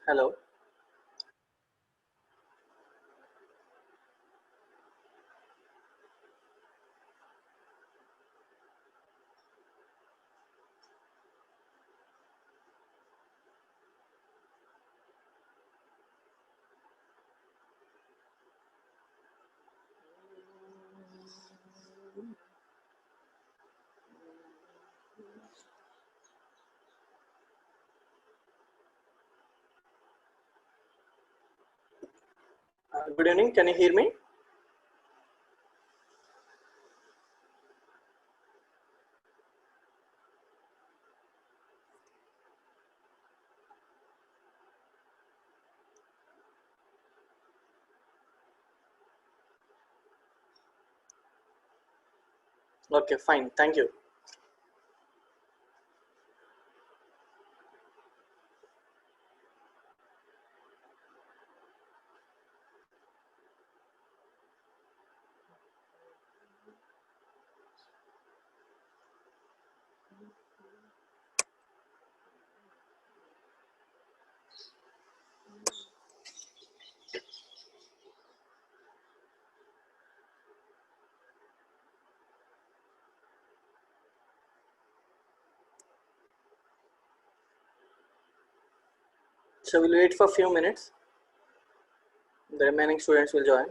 Hello. Good evening. Can you hear me? Okay, fine. Thank you. So we'll wait for a few minutes. The remaining students will join.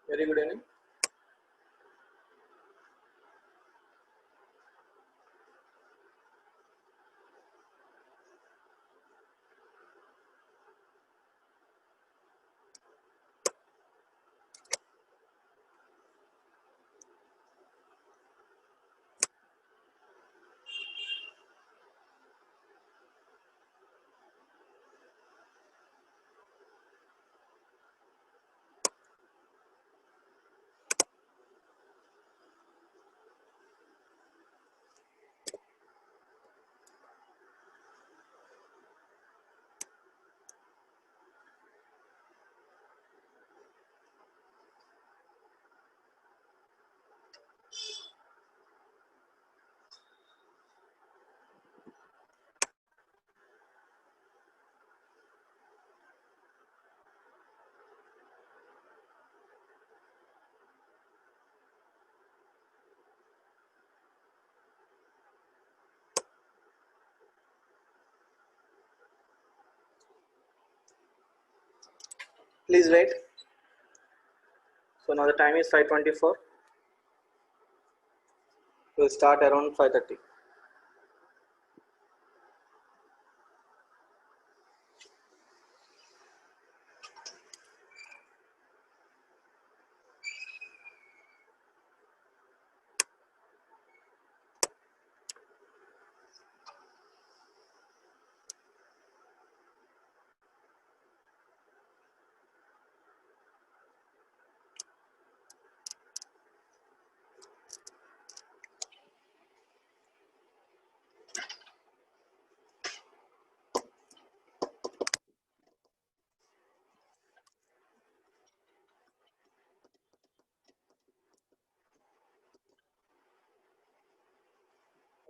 Very good evening. Please wait. So now the time is 5:24. We'll start around 5:30.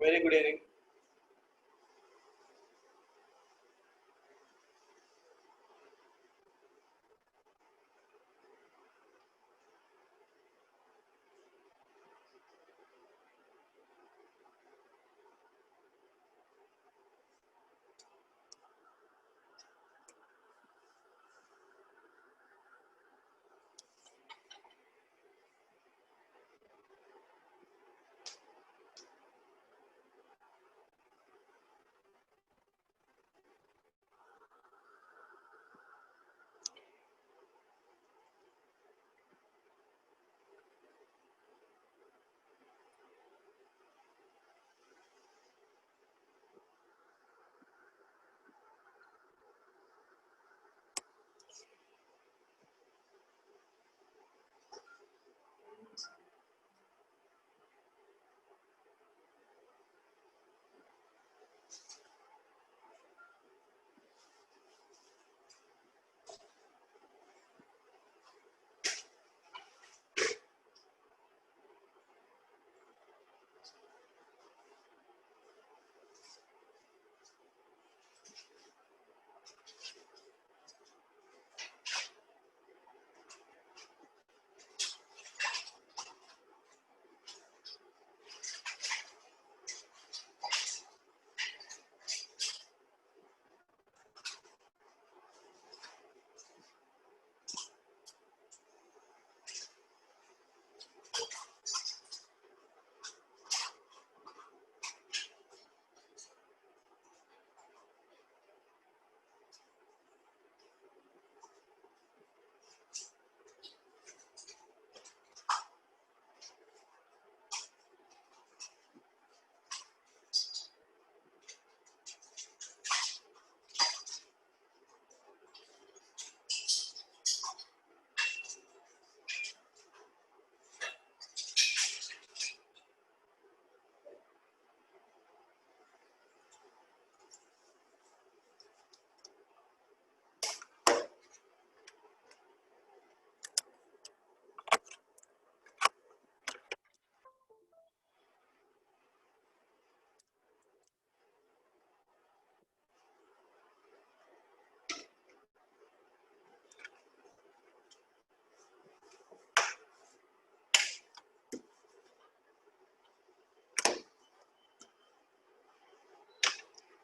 Very good evening.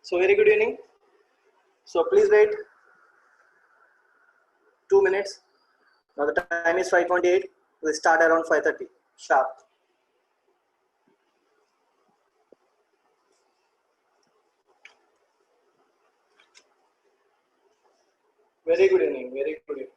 So very good evening. So please wait 2 minutes. Now the time is 5:28. We start around 5:30 sharp. Very good evening. Very good evening.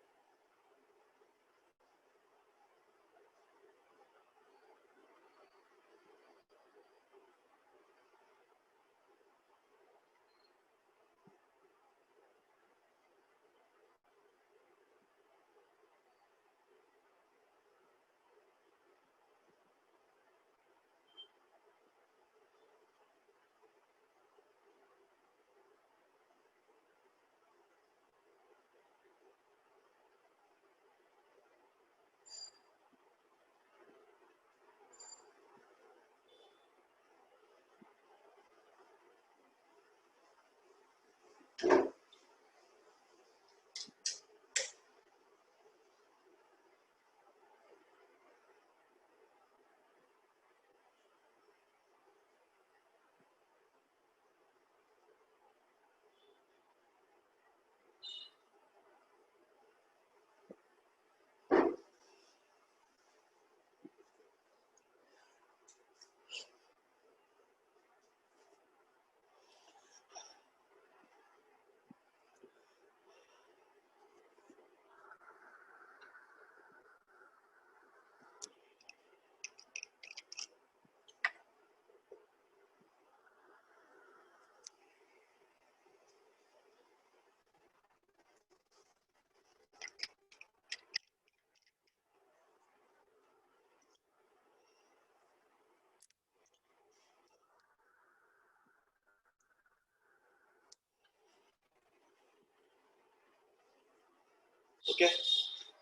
Okay.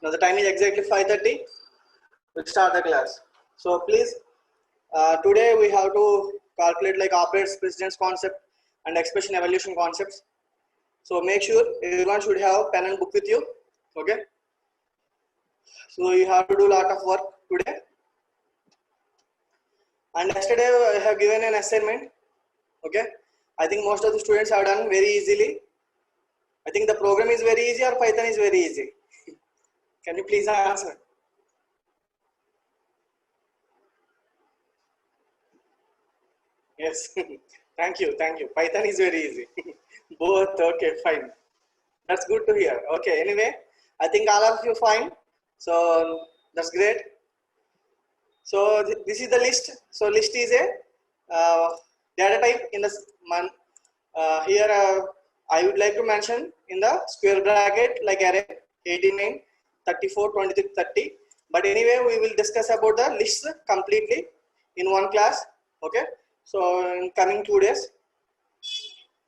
Now the time is exactly 5:30. We'll start the class. So please, today we have to calculate like operators, precedence concept, and expression evaluation concepts. So make sure everyone should have pen and book with you. Okay. So you have to do a lot of work today. And yesterday I have given an assignment. Okay. I think most of the students have done very easily. I think the program is very easy or Python is very easy. Can you please answer? Yes. Thank you. Thank you. Python is very easy. Both. Okay. Fine. That's good to hear. Okay. Anyway, I think all of you fine. So that's great. So this is the list. So list is a data type in the month. Here I would like to mention in the square bracket like array 89, 34, 23, 30. But anyway, we will discuss about the lists completely in one class. Okay. So in coming 2 days.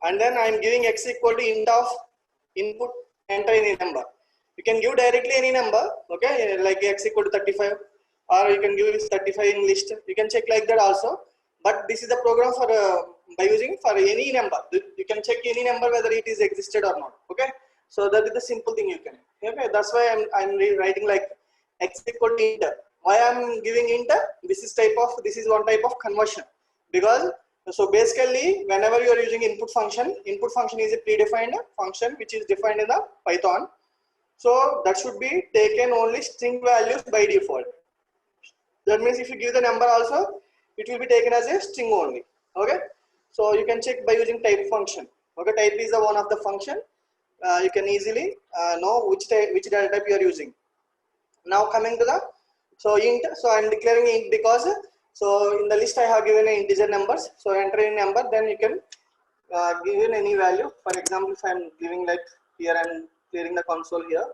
And then I am giving x equal to int of input, enter any number. You can give directly any number, okay, like x equal to 35, or you can give 35 in list. You can check like that also. But this is the program for by using for any number. You can check any number whether it is existed or not. Okay, so that is the simple thing you can. Okay, that's why I'm writing like x equal to int. Why I'm giving int? This is one type of conversion, because so basically whenever you are using input function is a predefined function which is defined in the Python. So that should be taken only string values by default. That means if you give the number also, it will be taken as a string only. Okay, so you can check by using type function. Okay, type is the one of the function. You can easily know which data type you are using. Now coming to the int. So I am declaring int because so in the list I have given an integer numbers. So enter any number, then you can give in any value. For example, if I am giving like here, I am clearing the console here.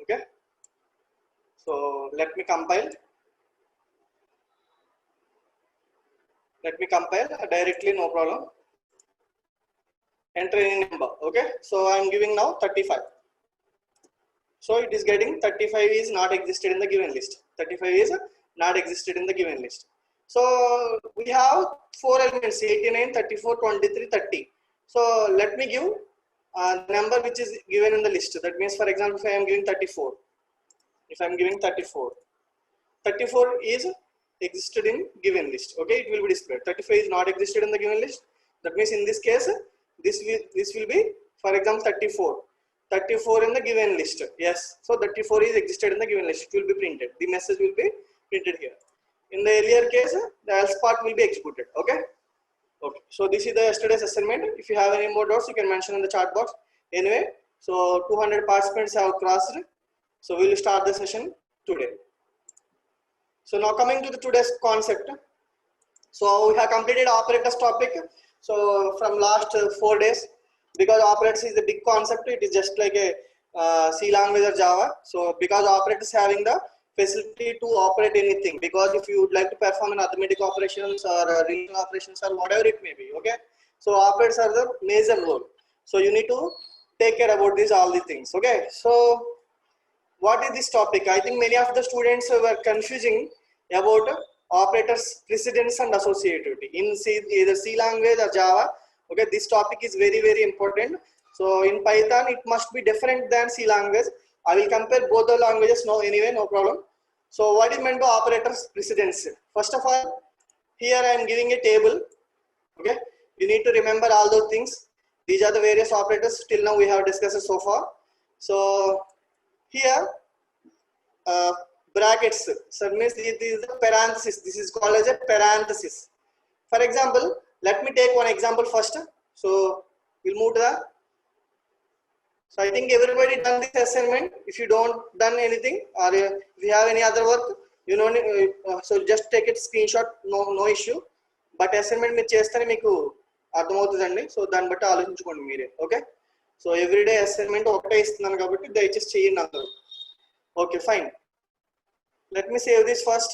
Okay. So let me compile. Directly, no problem. Enter any number. Okay. So I am giving now 35. So it is getting 35 is not existed in the given list. 35 is not existed in the given list. So we have 4 elements 89, 34, 23, 30. So let me give the number which is given in the list. That means, for example, if I am giving 34, if I am giving 34, 34 is existed in given list. Okay, it will be displayed. 35 is not existed in the given list. That means in this case, this will be, for example, 34. 34 in the given list. Yes, so 34 is existed in the given list. It will be printed. The message will be printed here. In the earlier case, the else part will be executed. Okay. Okay. So this is the yesterday's assignment. If you have any more doubts, you can mention in the chat box. Anyway, so 200 participants have crossed. So we will start the session today. So now coming to the today's concept. So we have completed operators topic. So from last 4 days, because operators is a big concept, it is just like a C language or Java. So because operators having the facility to operate anything, because if you would like to perform an arithmetic operations or relational operations or whatever it may be, okay. So operators are the major role. So you need to take care about these all the things, okay. So what is this topic? I think many of the students were confusing about operators precedence and associativity in either C language or Java. Okay, this topic is very important. So in Python it must be different than C language. I will compare both the languages now anyway, no problem. So what is meant by operators precedence? First of all, here I am giving a table. Okay, you need to remember all those things. These are the various operators till now we have discussed so far. So here brackets, so means it is the parenthesis. This is called as a parenthesis. For example, let me take one example first. So we'll move to the. So I think everybody done this assignment. If you don't done anything, or if you have any other work, you know, so just take it screenshot. No issue. But assignment మీరు చేస్తేనే మీకు అర్థమవుతుందండి. So దాన్ని బట్టి ఆలోచించుకోండి మీరే. Okay. So everyday assignment ఒకటే ఇస్తున్నాను కాబట్టి దయచేసి చేయండి అందరూ. Okay, fine. Let me save this first.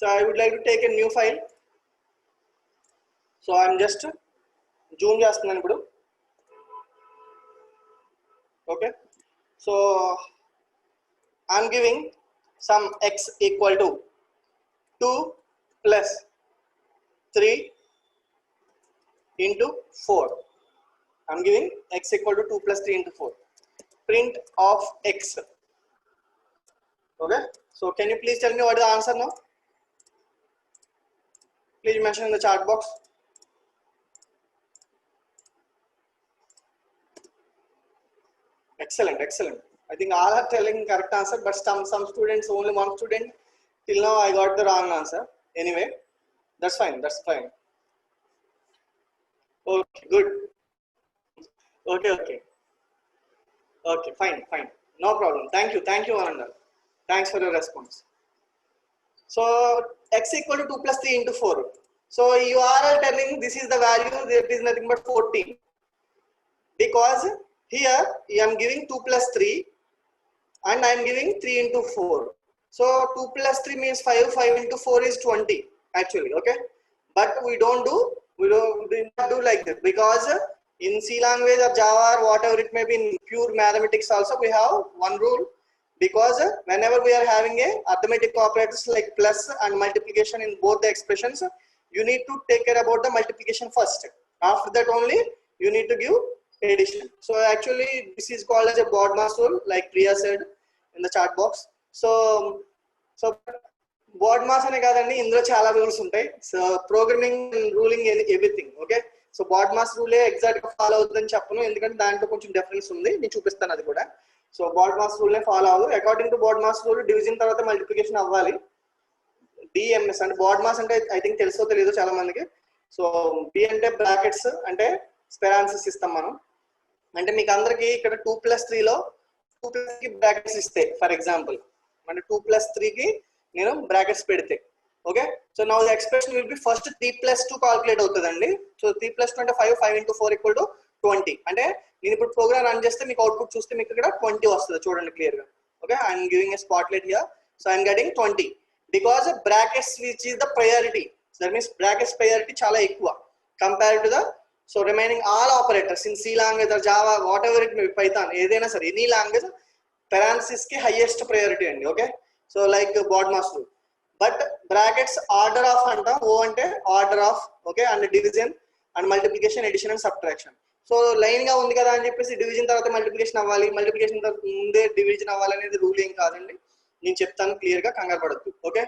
So I would like to take a new file. So I'm just zoom చేస్తున్నాను ఇప్పుడు. Okay. So I'm giving some x equal to 2 plus 3 into 4. I'm giving x equal to 2 plus 3 into 4. Print of x. Okay. So can you please tell me what is the answer now? Please mention in the chat box. Excellent. I think all are telling correct answer, but some students, only one student till now I got the wrong answer. Anyway, that's fine. Okay, good. Okay, fine. No problem. Thank you, Ananda. Thanks for your response. So x equal to 2 plus 3 into 4. So you are telling this is the value, there is nothing but 14. Because here I am giving 2 plus 3 and I am giving 3 into 4. So 2 plus 3 means 5 into 4 is 20 actually, okay. But we don't do not do like this, because in C language or Java or whatever it may be, in pure mathematics also we have one rule. Because whenever we are having a arithmetic operators like plus and multiplication in both the expressions, you need to take care about the multiplication first. After that only you need to give addition. So actually this is called as a BODMAS rule, like Priya said in the chat box. So BODMAS ane kadandi, indulo chala rules untayi. So programming and ruling everything, okay. So BODMAS rule exact గా follow అవుతుందని చెప్పను, ఎందుకంటే దాంట్లో కొంచెం difference ఉంది, నేను చూపిస్తాను అది కూడా. సో BODMAS రూల్ నే ఫాలో అవ్వదు. According to BODMAS rule division తర్వాత మల్టిప్లికేషన్ అవ్వాలి. డిఎంఎస్ అంటే BODMAS అంటే ఐ థింక్ తెలుసో తెలియదో చాలా మందికి. సో బి అంటే బ్రాకెట్స్, అంటే స్పెరాన్సిస్ ఇస్తాం మనం. అంటే మీకు అందరికి ఇక్కడ 2 plus 3 లో 2 plus కి బ్రాకెట్స్ ఇస్తే, ఫర్ ఎగ్జాంపుల్ అంటే 2 plus 3 కి నేను బ్రాకెట్స్ పెడితే, okay. So now the expression will be first 3 plus 2 calculate అవుతుందండి. సో 3 plus 2 అంటే 5 into 4 equal to 20. అంటే నేను ఇప్పుడు ప్రోగ్రామ్ రన్ చేస్తే మీకు అవుట్పుట్ చూస్తే మీకు ఇక్కడ 20 వస్తుంది, చూడండి క్లియర్ గా. Okay, I'm giving a spotlight here. So I'm getting 20 because brackets which is the priority. That means brackets priority చాలా ఎక్కువ compare to the so remaining all operators in C language or Java, whatever it may be, Python, ఏదైనా సరే any language parenthesis కి highest priority అండి. Okay, so like BODMAS rule. But brackets order of అంటాం, ఓ అంటే order of, okay, and division and multiplication, addition and subtraction. So line గా ఉంది కదా అని చెప్పేసి డివిజన్ తర్వాత మల్టిప్లికేషన్ అవ్వాలి, మల్టిప్లికేషన్ తర్వాత ముందే డివిజన్ అవ్వాలి అనేది రూల్ ఏం కాదండి. నేను చెప్తాను క్లియర్ గా, కంగారు పడద్దు. ఓకే,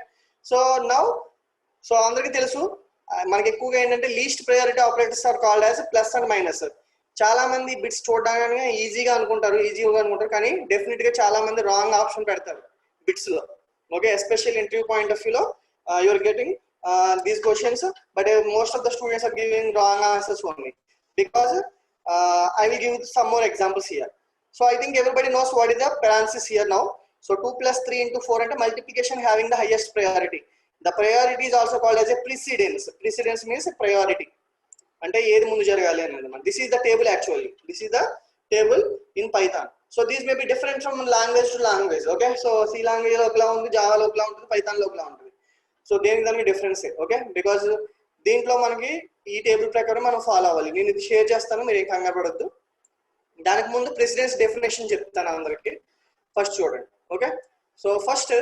సో నౌ సో అందరికీ తెలుసు మనకి ఎక్కువగా ఏంటంటే least priority operators are called as plus and minus. చాలా మంది బిట్స్ చూడడానికి ఈజీగా అనుకుంటారు కానీ డెఫినెట్ గా చాలా మంది రాంగ్ ఆప్షన్ పెడతారు బిట్స్ లో. Okay, especially interview point of వ్యూలో you're getting these questions, but most of the students are giving wrong answers only because I will give some more examples here. So I think everybody knows what is the parenthesis here now. So 2 plus 3 into 4 and multiplication having the highest priority. The priority is also called as a precedence. Precedence means priority. అంటే ఏది ముందు జరగాలి అనేది. This is the table actually. This is the table in Python. So these may be different from language to language. Okay, so C language లో ఒకలా ఉంది, Java లో ఒకలా ఉంటుంది, Python లో ఒకలా ఉంటుంది. సో దానికి డిఫరెన్స్. ఓకే, బికాజ్ దీంట్లో మనకి ఈ టేబుల్ ప్రకారం మనం ఫాలో అవ్వాలి. నేను ఇది షేర్ చేస్తాను, మీరు ఏం కంగారు పడద్దు. దానికి ముందు ప్రెసిడెన్స్ డెఫినేషన్ చెప్తాను అందరికి. ఫస్ట్ చూడండి. ఓకే, సో ఫస్ట్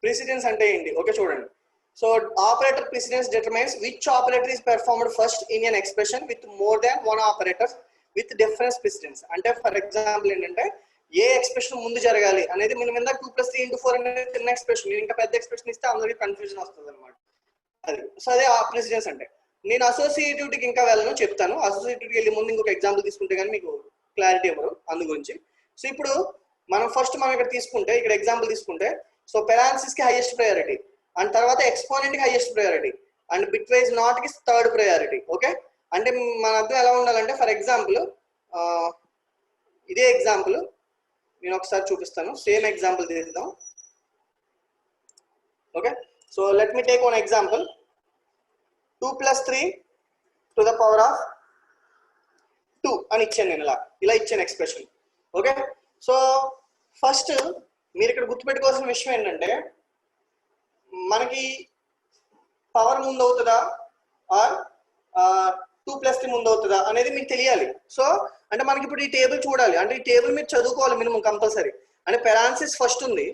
ప్రెసిడెన్స్ అంటే ఏంటి? ఓకే చూడండి. So operator precedence determines which operator is performed first in N expression with more than one operator with difference precedence. అంటే ఫర్ ఎగ్జాంపుల్ ఏంటంటే ఏ ఎక్స్ప్రెషన్ ముందు జరగాలి అనేది మనం మీద 2 plus 3 into 4 అనేది చిన్న ఎక్స్ప్రెషన్, ఇంకా పెద్ద ఎక్స్ప్రెషన్ ఇస్తే అందరికి కన్ఫ్యూజన్ వస్తుంది అనమాట. అది సో అదే ఆ ప్రెసిడెన్స్ అంటే. నేను అసోసియేటివ్కి ఇంకా వెళ్ళను, చెప్తాను. అసోసియేటివ్కి వెళ్ళి ముందు ఇంకొక ఎగ్జాంపుల్ తీసుకుంటే కానీ మీకు క్లారిటీ ఇవ్వరు అందు గురించి. సో ఇప్పుడు మనం ఇక్కడ తీసుకుంటే, ఇక్కడ ఎగ్జాంపుల్ తీసుకుంటే, సో పెరాన్సిస్ కి హైయెస్ట్ ప్రయారిటీ అండ్ తర్వాత ఎక్స్పోనెంట్ కి highest priority and bit wise not కి థర్డ్ ప్రయారిటీ. ఓకే, అంటే మన అర్థం ఎలా ఉండాలంటే ఫర్ ఎగ్జాంపుల్ ఇదే ఎగ్జాంపుల్ నేను ఒకసారి చూపిస్తాను. సేమ్ ఎగ్జాంపుల్ తీద్దాం. Okay, so let me take one example. 2 plus 3 to the power of 2 అని ఇచ్చాను నేను, ఇలా ఇచ్చాను ఎక్స్ప్రెషన్. ఓకే, సో ఫస్ట్ మీరు ఇక్కడ గుర్తుపెట్టుకోవాల్సిన విషయం ఏంటంటే మనకి పవర్ ముందు అవుతుందా ఆర్ 2 plus 3 ముందు అవుతుందా అనేది మీకు తెలియాలి. సో అంటే మనకి ఇప్పుడు ఈ టేబుల్ చూడాలి, అంటే ఈ టేబుల్ మీరు చదువుకోవాలి మినిమం కంపల్సరీ. అంటే పెరాన్సిస్ ఫస్ట్ ఉంది,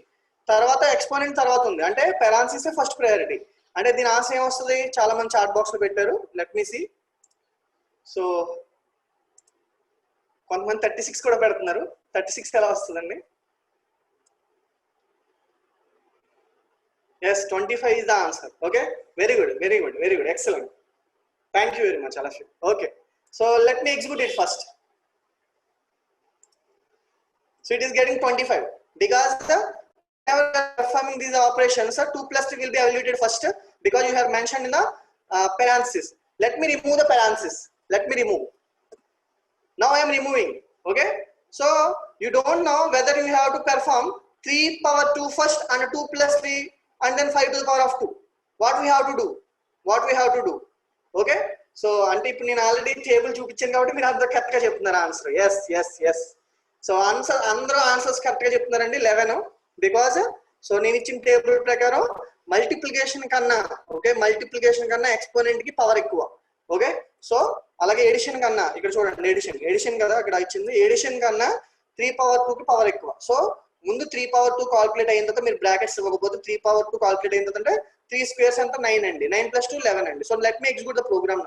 తర్వాత ఎక్స్పోనెంట్ తర్వాత ఉంది, అంటే పెరాన్సిస్ ఫస్ట్ ప్రయారిటీ. అంటే దీని ఆన్సర్ ఏమొస్తుంది? చాలా మంది చాట్ బాక్స్ లో పెట్టారు, లెట్ మీ సీ. సో కొంతమంది 36 కూడా పెడుతున్నారు. 36 ఎలా వస్తుందండి? yes, 25 is the answer. Okay, very good, excellent, thank you very much Alashik. Okay, so let me execute it first. So it is getting 25 because whenever performing these operations 2 plus 3 will be evaluated first because you have mentioned in the parenthesis. Let me remove the parenthesis. Now I am removing. Okay, so you don't know whether you have to perform 3 power 2 first and 2 plus 3 and then 5 to the power of 2. What we have to do? Okay, so అంటే ఇప్పుడు నేను already table చూపించాను కాబట్టి మీరు అందరూ correct గా చెప్తున్నారు answer. yes. So అందరూ ఆన్సర్స్ కరెక్ట్ గా చెప్తున్నారండి 11 బికాజ్ సో నేను ఇచ్చిన టేబుల్ ప్రకారం మల్టిప్లికేషన్ కన్నా ఎక్స్పోనెంట్ కి పవర్ ఎక్కువ. ఓకే, సో అలాగే ఎడిషన్ కన్నా ఇక్కడ చూడండి, ఎడిషన్ కదా అక్కడ ఇచ్చింది, ఎడిషన్ కన్నా 3 power 2 కి పవర్ ఎక్కువ. సో ముందు 3 power 2 కాల్కులేట్ అయిన తర్వాత మీరు బ్రాకెట్స్ ఇవ్వకపోతే 3 power 2 కాల్కులేట్ అయిన తర్వాత అంటే 3 squares అంతా 9 అండి, 9 plus 2 11 అండి. So let me execute the program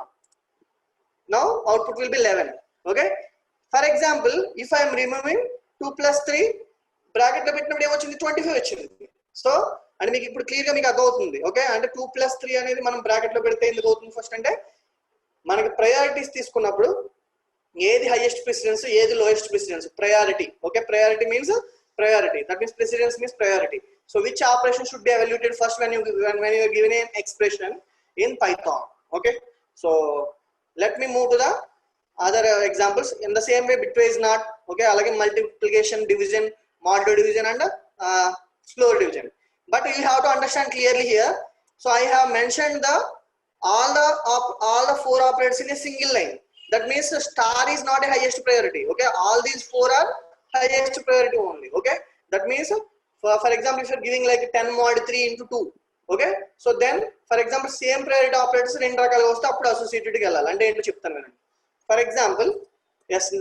now output will be 11. Okay, for example if I am removing 2 plus 3 bracket లో పెట్టినప్పుడు ఏమొచ్చింది? 25 వచ్చింది. సో అంటే మీకు ఇప్పుడు క్లియర్ గా మీకు అర్థమవుతుంది. ఓకే, అంటే 2 plus 3 అనేది మనం బ్రాకెట్ లో పెడితే ఎందుకు అవుతుంది? ఫస్ట్ అంటే మనకి ప్రయారిటీస్ తీసుకున్నప్పుడు ఏది హైయెస్ట్ ప్రెసిడెన్స్, ఏది lowest precedence, priority. Okay, priority means priority, that means precedence means priority. So which operation should be evaluated first when you are given an expression in Python? Okay, so let me move to the other examples in the same way. Bitwise not. Okay, alage multiplication, division, modular division and slow division, but you have to understand clearly here. So I have mentioned all the 4 operators in a single line. That means star is not a highest priority. Okay, all these 4 are highest priority only. Okay, that means for example if you are giving like 10 mod 3 into 2. Okay, so then for example same priority operators రెండు రకాలుగా వస్తే అప్పుడు అసోసియేటివ్కి వెళ్ళాలి. అంటే ఏంటో చెప్తాను వినండి. For example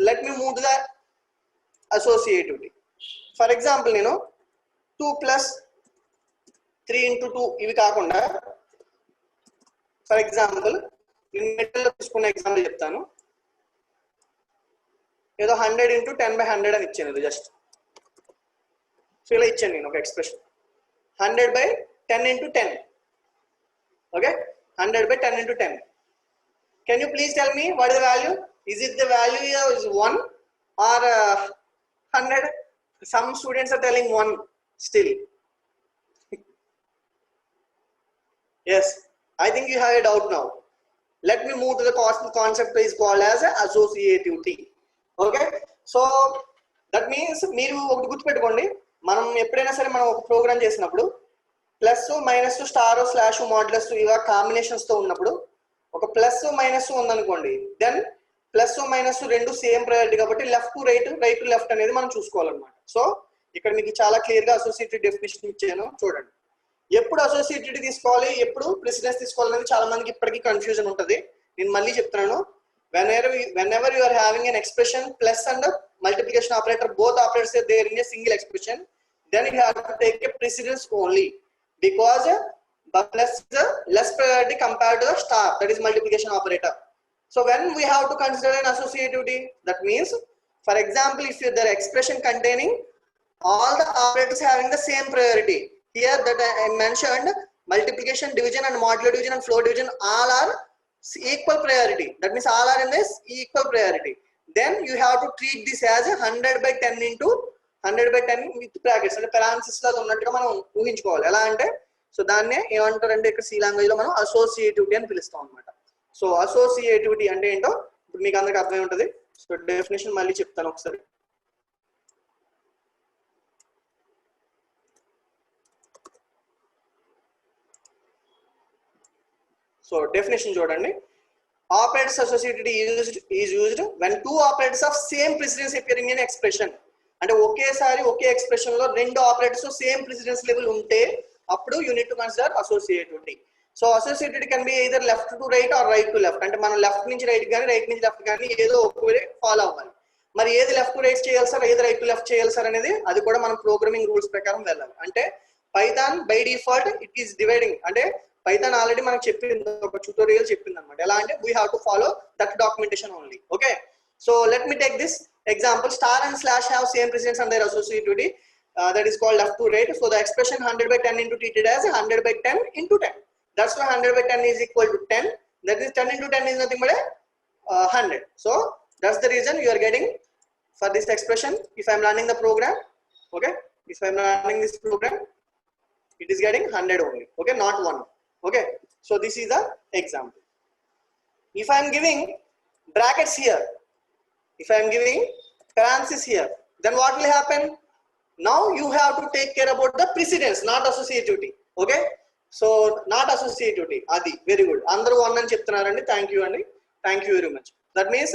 let me move to the associativity. For example నేను 2 plus 3 into 2 ఇవి కాకుండా ఫర్ ఎగ్జాంపుల్ నేను మెటీరియల్ తీసుకున్న ఎగ్జాంపుల్ చెప్తాను. ఏదో 100 × 10/100 అని ఇచ్చాను, ఇది జస్ట్. సో ఇలా ఇచ్చాను నేను ఒక expression 100/10 × 10. Okay, 100/10 × 10. Can you please tell me what is the value? Is it the value is 1 or 100? Some students are telling 1 still. Yes, I think you have a doubt now. Let me move to the concept is called as associativity. Okay, so that means మీరు ఒకటి గుర్తుపెట్టుకోండి, మనం ఎప్పుడైనా సరే మనం ఒక programme చేసినప్పుడు plus minus star slash modulus ఇవా కాంబినేషన్స్ తో ఉన్నప్పుడు ఒక ప్లస్ మైనస్ ఉందనుకోండి, దెన్ ప్లస్ మైనస్ రెండు సేమ్ ప్రయారిటీ కాబట్టి left to right, right to left అనేది మనం చూసుకోవాలన్నమాట. సో ఇక్కడ మీకు చాలా క్లియర్ గా అసోసియేటివ్ డెఫినేషన్ ఇచ్చాను, చూడండి. ఎప్పుడు అసోసియేటివ్ తీసుకోవాలి, ఎప్పుడు ప్రెసిడెన్స్ తీసుకోవాలనేది చాలా మందికి ఇప్పటికీ కన్ఫ్యూజన్ ఉంటుంది. నేను మళ్ళీ చెప్తున్నాను, whenever you are having an expression plus and multiplication operator, both operators are there in a single expression, then you have to take a precedence only, because plus is a less priority compared to the star, that is multiplication operator. So when we have to consider an associativity, that means for example if the expression containing all the operators having the same priority, here that I mentioned multiplication, division and modular division and floor division all are equal priority, that means all are in this equal priority, then you have to treat this as 100/10 into 100/10 with brackets అంటే parentheses లా ఉన్నట్టుగా మనం ఊహించుకోవాలి. ఎలా అంటే so దాన్నే ఏమంటారంటే ఇక్కడ C language లో మనం అసోసియేటివిటీ అని పిలుస్తాం అన్నమాట. సో అసోసియేటివిటీ అంటే ఏంటో ఇప్పుడు మీకు అందరికి అర్థమై ఉంటుంది. సో డెఫినేషన్ మళ్ళీ చెప్తాను ఒకసారి. సో డెఫినేషన్ చూడండి. Operators associativity is used when two operators of same precedence appearing in expression. అంటే ఒకేసారి ఒకే ఎక్స్ప్రెషన్ లో రెండు ఆపరేటర్స్ సేమ్ ప్రెసిడెన్స్ లెవెల్ ఉంటే అప్పుడు you need to consider associativity. So associativity can be either left to right are right to left, అంటే మనం left నుంచి right కానీ రైట్ నుంచి లెఫ్ట్ కానీ ఏదో ఒక ఫాలో అవ్వాలి. మరి ఏది లెఫ్ట్ టు రైట్ చేయాలి సార్, ఏది రైట్ టు లెఫ్ట్ చేయాలి సార్ అనేది అది కూడా మనం ప్రోగ్రామింగ్ రూల్స్ ప్రకారం వెళ్ళాలి. అంటే Python by default it is dividing, అంటే పైథాన్ ఆల్రెడీ మనకు చెప్పింది, ఒక ట్యూటోరియల్ చెప్పింది అనమాట. ఎలా అంటే we have to follow that documentation only. Okay, so let me take this example. Star and slash have same precedence and their associativity, that is called left to right. So the expression 100/10 into treated as 100/10 into 10. That's why 100/10 is equal to 10. That is 10 into 10 is nothing but 100. So that's the reason you are getting for this expression. If I am running the program, okay, if I am running this program, it is getting 100 only. Okay, not 1. Okay, so this is the example. If I am giving brackets here, if I am giving parentheses here, then what will happen? Now you have to take care about the precedence, not associativity. Okay, so not associativity. Adi very good. Andaru 1 ani cheptunarandi. Thank you andi, thank you very much. That means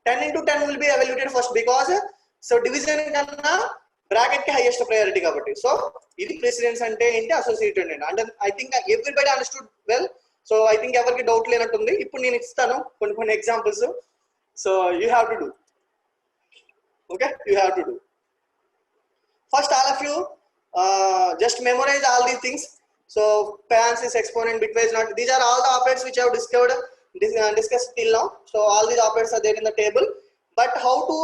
10 into 10 will be evaluated first, because so division kanna bracket ki highest priority kabatti. So idi precedence ante enti associativity ante, and I think everybody understood well. So I think evarki doubt lenattundi. Ippudu nenu istanu కొన్ని examples, so you have to do. Okay, you have to do. First, all of you just memorize all these things. So parenthesis, exponent, bitwise, not, these are all the operators which I have discussed till now. So all these operators are there in the table. But how to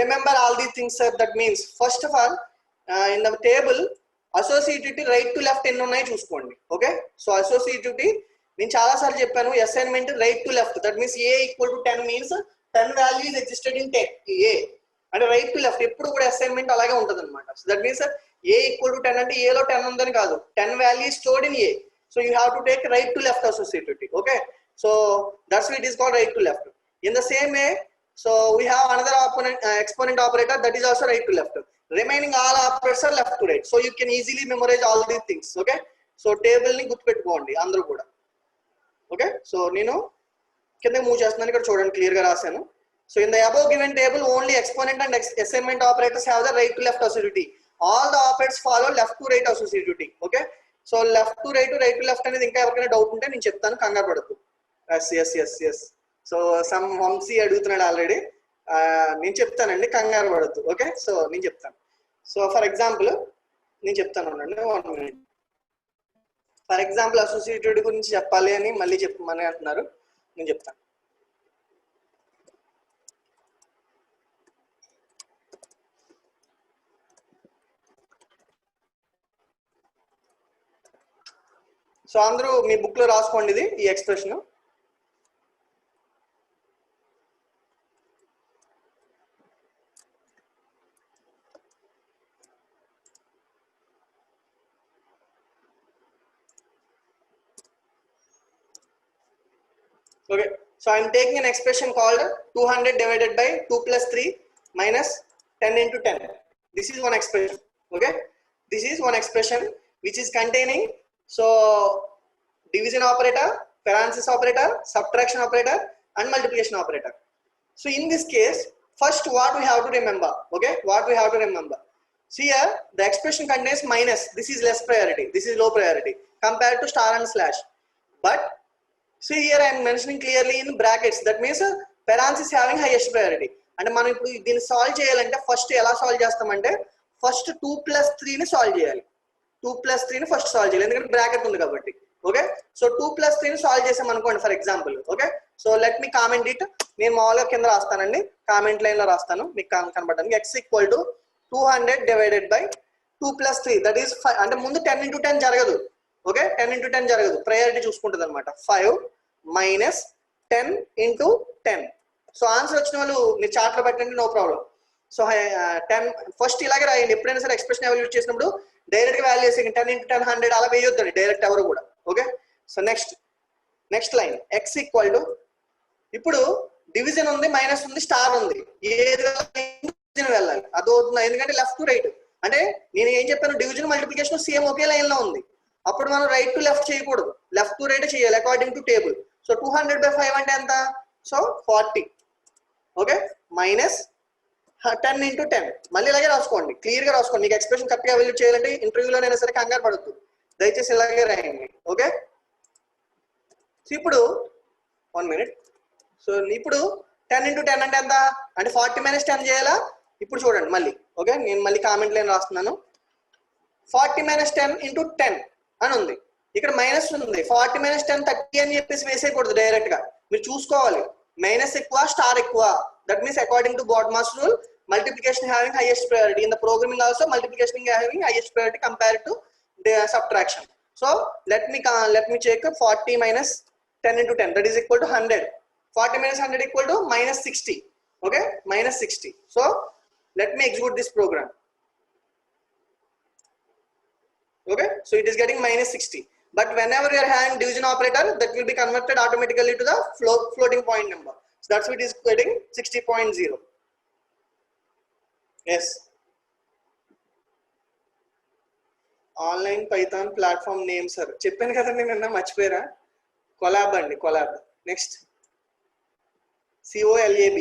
remember all these things, sir? That means first of all, in the table associativity right to left ఎన్ని ఉన్నాయి చూసుకోండి. Okay, so associativity నేను చాలా సార్లు చెప్పాను, assignment right to left. That means a equal to 10 means 10 values existed in 10 a, అంటే right to left ఎప్పుడు కూడా అసైన్మెంట్ అలాగే ఉంటుంది అనమాట. So that means A equal to 10 అంటే ఏ లో 10 ఉందని కాదు, 10 values stored in a. So you have to take right to left associativity. Okay, so that's it is called right to left. In the same way, so we have another exponent operator, that is also right to left. Remaining all operators are left to right. So you can easily memorize all these things. Okay, so table ని గుర్తుపెట్టుకోండి అందరూ కూడా. Okay, so నేను కింద move చేస్తున్నాను, ఇక్కడ చూడండి clear గా రాశాను. So in the above given table, only exponent and assignment operators have the right to left associativity. All the operators follow left to right associativity. Okay, so left to right to left అనేది ఇంకా ఎవరికైనా doubt ఉంటే నేను చెప్తాను, కంగారు పడద్దు. yes. So some Vamsi అడుగుతున్నాడు already, నేను చెప్తానండి, కంగారు పడద్దు. ఓకే, సో నేను చెప్తాను. సో ఫర్ ఎగ్జాంపుల్ నేను చెప్తాను, 1 minute. ఫర్ ఎగ్జాంపుల్ అసోసియేటివిటీ గురించి చెప్పాలి అని మళ్ళీ చెప్పమని అంటున్నారు. నేను చెప్తాను. సో అందరూ మీ బుక్ లో రాసుకోండి ఇది, ఈ expression. Okay, so I am taking an expression called 200 divided by 2 plus 3 minus 10 into 10. This is one expression. Okay, this is one expression which is containing so division operator, parenthesis operator, subtraction operator, and multiplication operator. So in this case, first what we have to remember, okay, what we have to remember. See here, the expression contains minus. This is less priority. This is low priority compared to star and slash. But see here I am mentioning clearly in brackets. That means parenthesis having highest priority. And మనం ఇప్పుడు దీన్ని solve చేయాలంటే first ఎలా solve చేస్తామంటే first 2 plus 3 ని solve చేయాలి. 2 plus 3 ని first solve చేయాలి ఎందుకంటే బ్రాకెట్ ఉంది కాబట్టి. ఓకే, సో 2 plus 3 ని సాల్వ్ చేసాం అనుకోండి for example. Okay, so let me comment it. నేను మామూలుగా కింద రాస్తానండి, కామెంట్ లైన్ లో రాస్తాను మీకు కనబడడానికి. x equal to 200 divided by 2 plus 3 that is 5. అంటే ముందు 10 into 10 జరగదు. ఓకే, 10 into 10 జరగదు, ప్రయారిటీ చూసుకుంటుంది అనమాట. 5 minus 10 into 10. సో ఆన్సర్ వచ్చిన వాళ్ళు మీరు చార్ట్లో పెట్టండి, నో ప్రాబ్లం. సో 10 ఫస్ట్ ఇలాగే రాయండి. ఎప్పుడైనా సరే ఎక్స్ప్రెషన్ ఎవాల్యూట్ చేసినప్పుడు డైరెక్ట్ గా వాల్యూ వేసి 10 into 10 100 అలా వేయొద్దండి డైరెక్ట్ ఎవరు కూడా. Okay, so next line x equal to, ఇప్పుడు డివిజన్ ఉంది, మైనస్ ఉంది, స్టార్ ఉంది, ఏది వెళ్ళాలి అది అవుతుంది. ఎందుకంటే లెఫ్ట్ టు రైట్. అంటే నేను ఏం చెప్పాను, డివిజన్ మల్టిప్లికేషన్ సేమ్ ఒకే లైన్ లో ఉంది. అప్పుడు మనం రైట్ టు లెఫ్ట్ చేయకూడదు, లెఫ్ట్ టు రైట్ చేయాలి according to table. So 200 by 5 అంటే ఎంత, సో 40. Okay, minus 10 into 10. మళ్ళీ ఇలాగే రాసుకోండి, క్లియర్ గా రాసుకోండి. మీకు ఎక్స్ప్రెషన్ కరెక్ట్ గా వాల్యూట్ చేయాలంటే ఇంటర్వ్యూలోనైనా సరే కంగారు పడద్దు, దయచేసి ఇలాగే రాయండి. ఓకే, సో ఇప్పుడు 1 minute. సో ఇప్పుడు 10 into 10 అంటే ఎంత అంటే 40 minus 10 చేయాలా. ఇప్పుడు చూడండి మళ్ళీ. ఓకే, నేను మళ్ళీ కామెంట్ లైన్ రాస్తున్నాను. 40 minus 10 into 10 అని ఉంది, ఇక్కడ మైనస్ ఉంది. 40 minus 10 30 అని చెప్పేసి వేసేయకూడదు డైరెక్ట్ గా, మీరు చూసుకోవాలి మైనస్ ఎక్కువ స్టార్ ఎక్కువ. That means according to BODMAS rule, multiplication having highest priority. In the programming also multiplication having highest priority compare to subtraction. So let me check 40 minus 10 into 10 that is equal to 100. 40 minus 100 equal to minus 60. Okay, minus 60. So let me execute this program. Okay, so it is getting minus 60. But whenever you are having division operator, that will be converted automatically to the floating point number. So that's why it is getting 60.0. Yes. Online Python platform name sir చెప్పాను కదండి నిన్న, మర్చిపోయారా? Collab అండి, collab. Next COLAB.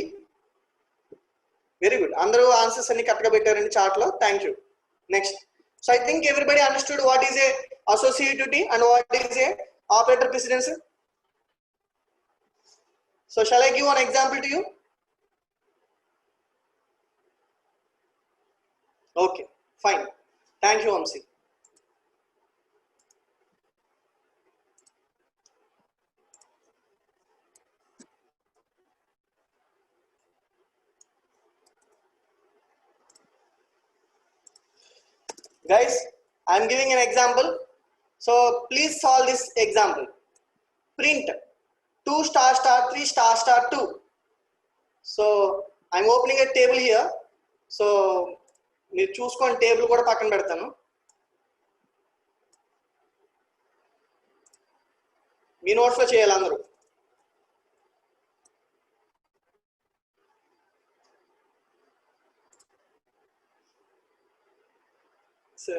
Very good, అందరూ answers అన్ని కరెక్ట్గా పెట్టారండి chart లో. Thank you. Next, so I think everybody understood what is a associativity and what is a operator precedence. So shall I give one example to you? Okay, fine. Thank you, Vamsi. Guys, I am giving an example. So please solve this example. Print 2 star star 3 star star 2. So I am opening a table here. So మీరు చూసుకోండి, table కూడా పక్కన పెడతాను. మీ notes లో చేయాలి అందరూ. So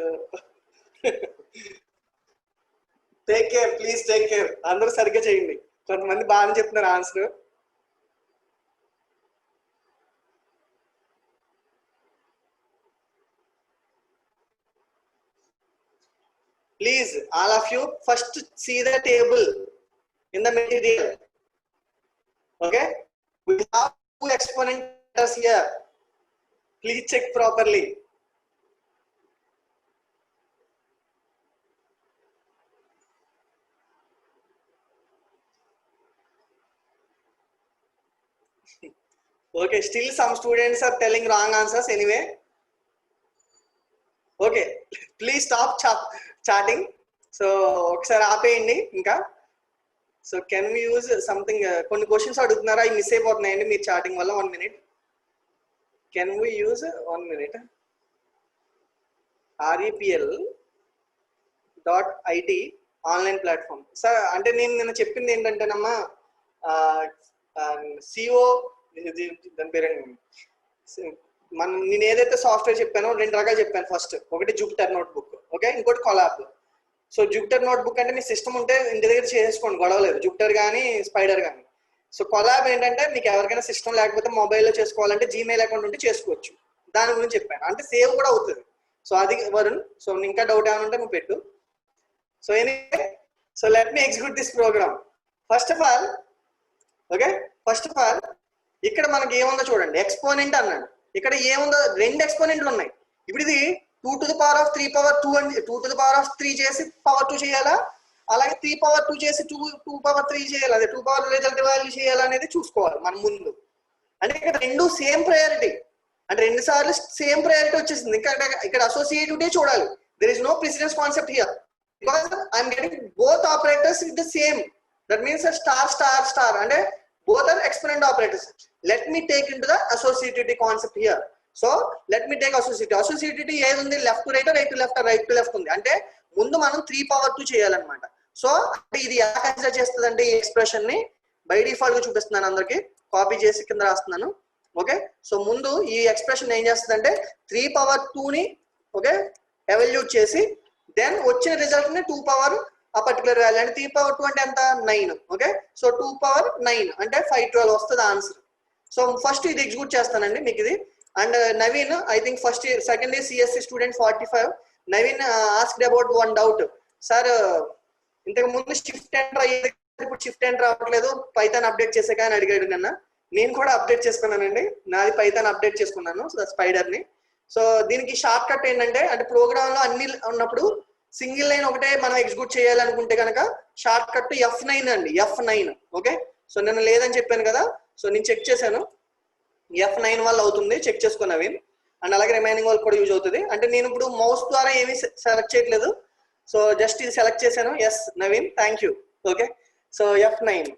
take care, please take care. అందరూ సరిగ్గా చేయండి. కొంతమంది బాగానే చెప్తున్నారు answer. Please, all of you, first see the table in the material. Okay, we have 2 exponents here. Please check properly. Okay, still some students are telling wrong answers anyway. Okay, please stop chatting. So ఒకసారి ఆపేయండి ఇంకా. So can we use something, కొన్ని questions అడుగుతున్నారా, అవి miss అయిపోతున్నాయండి మీరు chatting వల్ల. 1 minute, can we use 1 minute REPL.IT online platform. Sir అంటే నేను నిన్న చెప్పింది ఏంటంటేనమ్మా, సిఓ దాని పేరేంటి, నేను ఏదైతే సాఫ్ట్వేర్ చెప్పానో 2 రకాలు చెప్పాను. ఫస్ట్ ఒకటి జూపిటర్ నోట్బుక్, ఓకే, ఇంకోటి కొలాబ్. సో జూపిటర్ నోట్బుక్ అంటే మీ సిస్టమ్ ఉంటే ఇంటి దగ్గర చేసుకోండి, గొడవలేదు, జూపిటర్ కానీ స్పైడర్ కానీ. సో కొలాబ్ ఏంటంటే మీకు ఎవరికైనా సిస్టమ్ లేకపోతే మొబైల్లో చేసుకోవాలంటే జీమెయిల్ అకౌంట్ ఉంటే చేసుకోవచ్చు. దాని గురించి చెప్పాను, అంటే సేవ్ కూడా అవుతుంది. సో అది వరుణ్, సో ఇంకా డౌట్ ఏమైనా ఉంటే నువ్వు పెట్టు. So anyway, so let me execute this program. First of all, okay, first of all ఇక్కడ మనకి ఏముందో చూడండి, ఎక్స్పోనెంట్ అన్నాడు. ఇక్కడ ఏముందో, 2 ఎక్స్పోనెంట్లు ఉన్నాయి. ఇప్పుడు ఇది 2 to the power of 3 power 2 అని 2 to the power of 3 చేసి power 2 చేయాలా, అలాగే 3 power 2 చేసి 2 power 3 చేయాలి, అదే 2 power రిజల్ట్ వాల్యూ చేయాలనేది చూసుకోవాలి మనం ముందు. అంటే ఇక్కడ 2 సేమ్ ప్రయారిటీ, అంటే 2 సార్లు సేమ్ ప్రయారిటీ వచ్చేసింది. ఇక్కడ అసోసియేటివిటీ చూడాలి. There is no precedence concept here because I'm getting both operators with the same. That means star star star అంటే both are exponent operators. Let me take into the associativity concept here. So let me take associativity. Associativity ఏది ఉంది, left to right, right to left, right to left ఉంది. అంటే ముందు మనం 3 power 2 చేయాలన్నమాట. So అంటే ఇది ఎలా కన్సిడర్ చేస్తుంది అంటే ఈ ఎక్స్ప్రెషన్ ని బై డిఫాల్ట్ గా చూపిస్తున్నాను, అందరికి కాపీ చేసి కింద రాస్తున్నాను. ఓకే, సో ముందు ఈ ఎక్స్ప్రెషన్ ఏం చేస్తుంది అంటే 3 power 2 ని ఓకే ఎవల్యూట్ చేసి దెన్ వచ్చిన రిజల్ట్ ని 2 power ఆ పర్టికులర్ వాల్యూ అంటే 3 power 2 అంటే ఎంత 9. ఓకే, సో 2 power 9 అంటే 512 వస్తుంది ఆన్సర్. సో ఫస్ట్ ఇది ఎగ్జిక్యూట్ చేస్తానండి మీకు ఇది. And Naveen, I think first year second year CSC student 45. Naveen asked about 1 doubt. Sir ఇంతకు ముందు షిఫ్ట్ ఎంటర్ అయ్యేది, ఇప్పుడు షిఫ్ట్ ఎంటర్ అవ్వట్లేదు, పైథాన్ అప్డేట్ చేసాక అని అడిగాడు నిన్న. నేను కూడా అప్డేట్ చేసుకున్నానండి, నాది పైథాన్ అప్డేట్ చేసుకున్నాను స్పైడర్ ని. సో దీనికి షార్ట్ కట్ ఏంటంటే, అంటే ప్రోగ్రామ్ లో అన్ని ఉన్నప్పుడు సింగిల్ లైన్ ఒకటే మనం ఎగ్జిక్యూట్ చేయాలనుకుంటే కనుక షార్ట్ కట్ F9 అండి, F9. ఓకే, సో నేను లేదని చెప్పాను కదా, సో నేను చెక్ చేశాను, F9 వల్ల అవుతుంది, చెక్ చేసుకున్నవి. అండ్ అలాగే రిమైనింగ్ వాళ్ళు కూడా యూజ్ అవుతుంది. అంటే నేను ఇప్పుడు మౌస్ ద్వారా ఏమీ సెలెక్ట్ చేయట్లేదు, సో జస్ట్ ఇది సెలెక్ట్ చేశాను. Yes Naveen, thank you. Okay, so F9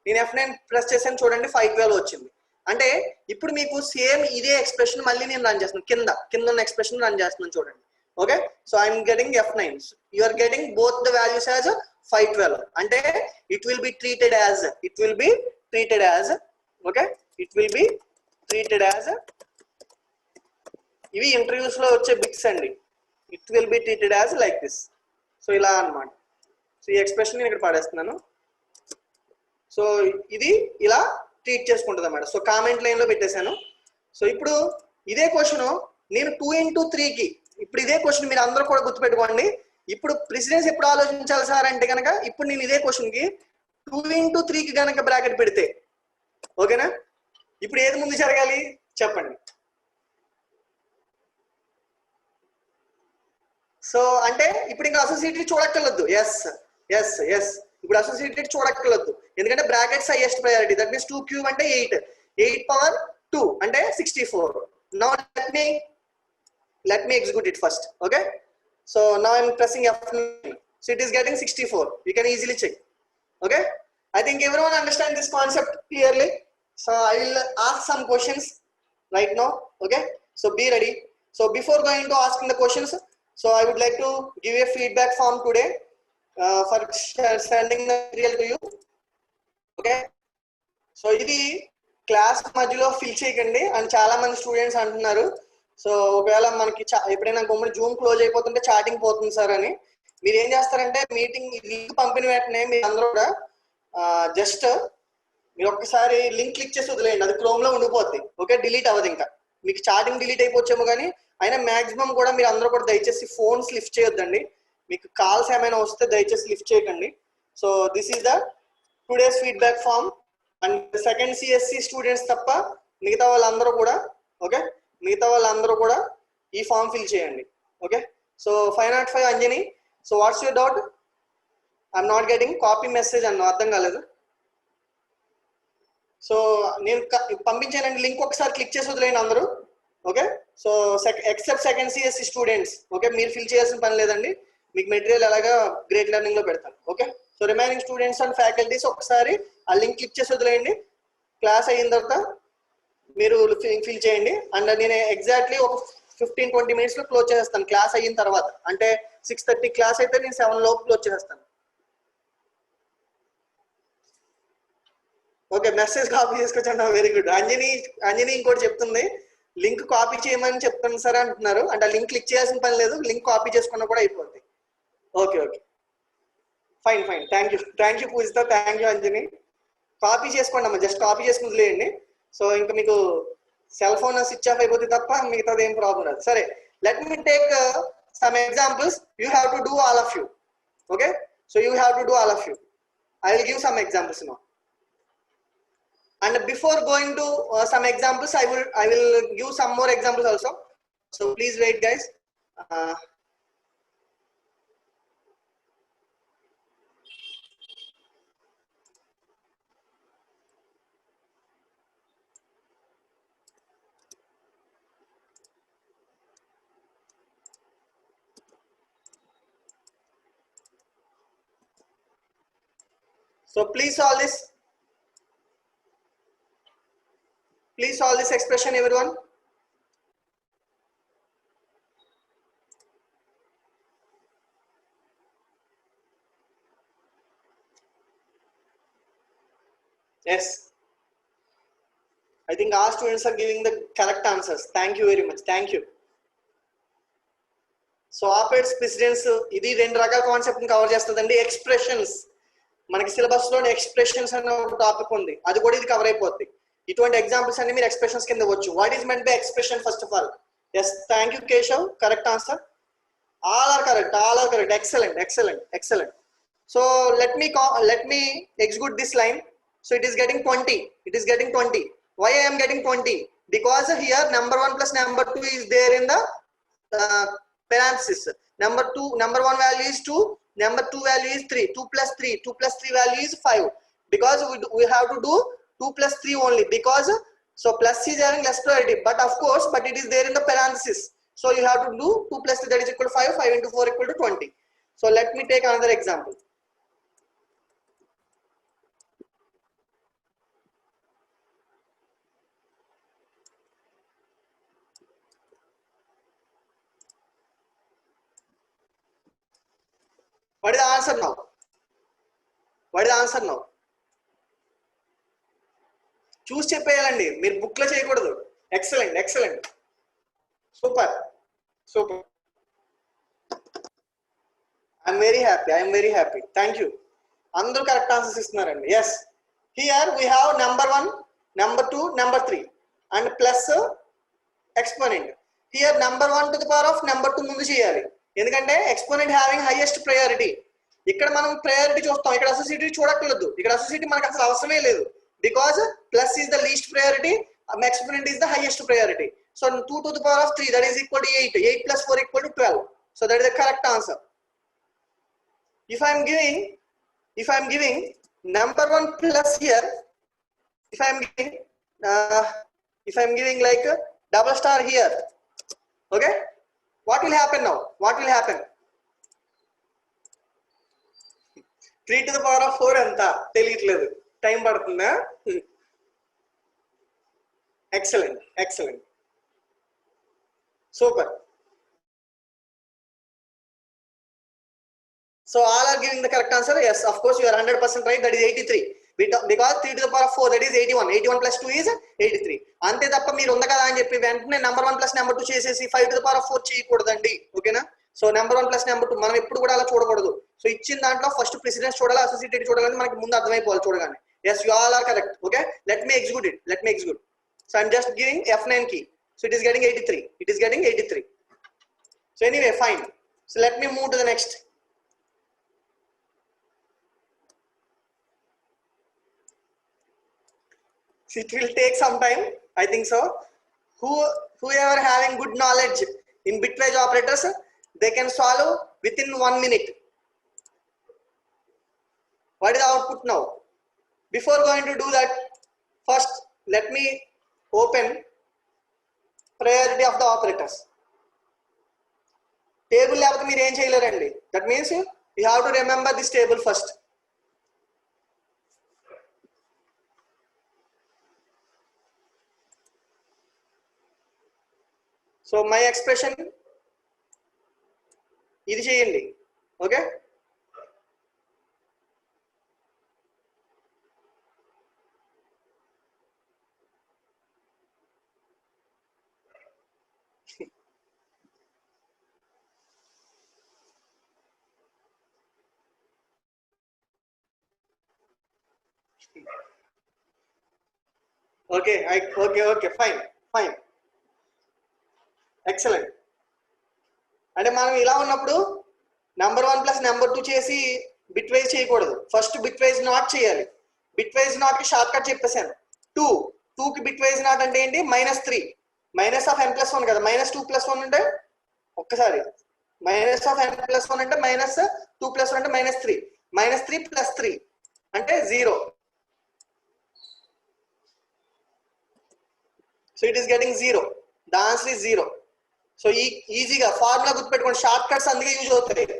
నేను F9 ప్రెస్ చేశాను, చూడండి 512 వచ్చింది. అంటే ఇప్పుడు మీకు సేమ్ ఇదే ఎక్స్ప్రెషన్ మళ్ళీ నేను రన్ చేస్తున్నాను, కింద ఉన్న ఎక్స్ప్రెషన్ రన్ చేస్తున్నాను చూడండి. Okay, so I'm getting F9. You are getting both the values as 512. అంటే it will be treated as okay, it will be treated as, ఇవి ఇంటర్వ్యూస్ లో వచ్చే బిట్స్ అండి. It will be treated as like this. So ఇలా అన్నమాట. So ఈ expression నేను ఇక్కడ పాడేస్తున్నాను. సో ఇది ఇలా ట్రీట్ చేసుకుంటుంది అన్నమాట. సో కామెంట్ లైన్ లో పెట్టేశాను. సో ఇప్పుడు ఇదే క్వశ్చన్ నేను 2 into 3కి, ఇప్పుడు ఇదే క్వశ్చన్ మీరు అందరూ కూడా గుర్తుపెట్టుకోండి. ఇప్పుడు ప్రెసిడెన్స్ ఎప్పుడు ఆలోచించాలి సార్ అంటే కనుక, ఇప్పుడు నేను ఇదే క్వశ్చన్ కి 2 into 3కి కనుక బ్రాకెట్ పెడితే, ఓకేనా, ఇప్పుడు ఏది ముందు జరగాలి చెప్పండి. సో అంటే ఇప్పుడు ఇంకా అసోసియేటివ్ చూడక్కర్లేదు. ఎస్ ఎస్ ఎస్, ఇప్పుడు అసోసియేటివ్ చూడక్కర్లేదు, ఎందుకంటే brackets highest priority. That means 2 cube అంటే 8 power 2 అంటే 64. Now let me execute it first. Okay, so now I'm pressing F9, so it is getting 64. You can easily check. Okay, I think everyone understand this concept clearly. So I will ask some questions right now. Okay, so be ready. So before going to asking the questions, so I would like to give a feedback form today for sending the material to you. Okay, so ఇది class మధ్యలో fill చేయకండి అని చాలా మంది students అంటున్నారు. So ఒకవేళ మనకి ఎప్పుడైనా గమ్మున జూమ్ క్లోజ్ అయిపోతుంటే చాటింగ్ పోతుంది సార్ అని, మీరు ఏం చేస్తారంటే మీటింగ్ లింక్ పంపిన వెంటనే మీరు అందరూ కూడా జస్ట్ మీరు ఒక్కసారి లింక్ క్లిక్ చేసి వదిలేయండి, అది క్రోమ్ లో ఉండిపోద్ది. ఓకే, డిలీట్ అవ్వదు. ఇంకా మీకు చాటింగ్ డిలీట్ అయిపోవచ్చేమో కానీ అయినా మాక్సిమం కూడా మీరు అందరూ కూడా దయచేసి ఫోన్స్ లిఫ్ట్ చేయొద్దండి. మీకు కాల్స్ ఏమైనా వస్తే దయచేసి లిఫ్ట్ చేయకండి. So this is the today's feedback form. And second CSC students తప్ప మిగతా వాళ్ళందరూ కూడా ఓకే, మిగతా వాళ్ళందరూ కూడా ఈ ఫామ్ ఫిల్ చేయండి. Okay, so 505 Anjani, so what's your doubt? I'm not getting copy message అన్న, అర్థం కాలేదు. సో నేను పంపించానండి లింక్, ఒకసారి క్లిక్ చేసి వదిలేయండి అందరూ. Okay, so except second CSC students, okay, మీరు ఫిల్ చేయాల్సిన పని లేదండి, మీకు మెటీరియల్ ఎలాగా గ్రేట్ లెర్నింగ్ లో పెడతాను. Okay, so remaining students and faculties ఒకసారి ఆ లింక్ క్లిక్ చేసి వదిలేయండి. క్లాస్ అయిన తర్వాత మీరు ఫిల్ చేయండి. అండ్ నేను ఎగ్జాక్ట్లీ ఒక 15-20 మినిట్స్లో క్లోజ్ చేసేస్తాను క్లాస్ అయిన తర్వాత. అంటే 6:30 క్లాస్ అయితే నేను 7 లోపు క్లోజ్ చేసేస్తాను. ఓకే, మెసేజ్ కాపీ చేసుకొచ్చండి, వెరీ గుడ్. అంజని ఇంకోటి చెప్తుంది, లింక్ కాపీ చేయమని చెప్తాను సార్ అంటున్నారు. అంటే ఆ లింక్ క్లిక్ చేయాల్సిన పని లేదు, లింక్ కాపీ చేసుకున్నా కూడా అయిపోద్ది. Okay okay, fine fine, thank you Poojitha, thank you Anjani. Copy చేసుకోండి అమ్మా, జస్ట్ కాపీ చేసుకుని వదిలేయండి. సో ఇంకా మీకు సెల్ ఫోన్ స్విచ్ ఆఫ్ అయిపోతే తప్ప మిగతాది ఏం ప్రాబ్లం లేదు. సరే, let me take some examples. You have to do all of you. Okay, so you have to do all of you. I will give some examples now. And before going to some examples, I will give some more examples also. So please wait, guys. So please solve this. Please solve this expression, everyone. Yes, I think our students are giving the correct answers. Thank you very much. Thank you. So operates precedence ఇది 2 రకాల concept ని cover చేస్తుందండి. Expressions, మనకి syllabus లో expressions అనే ఒక topic ఉంది, అది కూడా ఇది కవర్ అయిపోద్ది. ఇటువంటి ఎగ్జాంపుల్స్ అన్ని మీరు ఎక్స్ప్రెషన్స్ కింద వచ్చు. What is meant by expression first of all? Yes, thank you Keshav, correct answer. All are correct, all are correct. Excellent excellent excellent. So let me execute this line. So it is getting 20. It is getting 20. Why I am getting 20? Because here number 1 plus number 2 is there in the parenthesis. Number 1 value is 2, number 2 value is 3. 2 plus 3 value is 5. Because we have to do 2 plus 3 only, because so plus is having less priority, but of course, but it is there in the parenthesis. So you have to do 2 plus 3, that is equal to 5. 5 into 4 equal to 20. So let me take another example. What is the answer now? What is the answer now? చూసి చెప్పేయాలండి, మీరు book లో చేయకూడదు. Excellent excellent, super super. I'm very happy. Thank you, అందరూ correct answers ఇస్తున్నారండి. Yes, here we have number 1, number 2, number 3 and plus exponent. Here number 1 to the power of number 2 ముందు చేయాలి, ఎందుకంటే exponent having highest priority. ఇక్కడ మనం priority చూస్తాం, ఇక్కడ associative చూడక్కర్లేదు. ఇక్కడ అసోసియేటివ్ మనకు అసలు అవసరమే లేదు, because plus is the least priority, exponent is the highest priority. So 2 to the power of 3, that is equal to 8. 8 plus 4 equal to 12. So that is the correct answer. If I am giving number 1 plus here, if I am giving like a double star here, okay, what will happen now? What will happen? 3 to the power of 4 anta తెలియట్లేదు, time పడుతుందా? Excellent excellent, super. So all are giving the correct answer. Yes, of course you are 100% right. That is 83. Because 3 to the power of 4, that is 81. 81 plus 2 is 83. అంతే తప్ప మీరు ఉంది కదా అని చెప్పి వెంటనే నెంబర్ 1 ప్లస్ నెంబర్ 2 చేసేసి 5 to the power of 4 చేయకూడదండి. ఓకేనా? సో నెంబర్ 1 ప్లస్ నెంబర్ 2 మనం ఎప్పుడు కూడా అలా చూడకూడదు. సో ఇచ్చిన దాంట్లో ఫస్ట్ ప్రెసిడెన్స్ చూడాలి, అసోసియేటెడ్ చూడాలని మనకి ముందు అర్థమైపోవాలి చూడగానే. Yes, you all are correct. Okay, let me execute it. So I'm just giving F9 key. So it is getting 83. So anyway, fine. So let me move to the next. It will take some time, I think so. Whoever having good knowledge in bitwise operators, they can solve within 1 minute. What is the output now? Before going to do that, First, let me open priority of the operators. Table లేకపోతే మీరు ఏం చేయలేరండి. That means you have to remember this table first. So my expression ఇది చేయండి. Okay, okay okay fine excellent. అంటే మనం ఇలా ఉన్నప్పుడు number 1 plus number 2 చేసి బిట్ వైజ్ చేయకూడదు. ఫస్ట్ బిట్ వైజ్ నాట్ చేయాలి. బిట్ వైజ్ నాట్ కి షార్ట్ కట్ చెప్పేశాను. 2 కి బిట్ వైజ్ నాట్ అంటే ఏంటి? -3 మైనస్ ఆఫ్ n ప్లస్ 1 కదా. -2 ప్లస్ 1 అంటే ఒక్కసారి మైనస్ ఆఫ్ n ప్లస్ 1 అంటే -2 ప్లస్ 1 అంటే -3 -3 ప్లస్ 3 అంటే 0. So it is getting 0. The answer is 0. So ఈజీగా ఫార్ములా గుర్తుపెట్టుకోండి. షార్ట్ కట్స్ అందుకే యూజ్ అవుతాయి.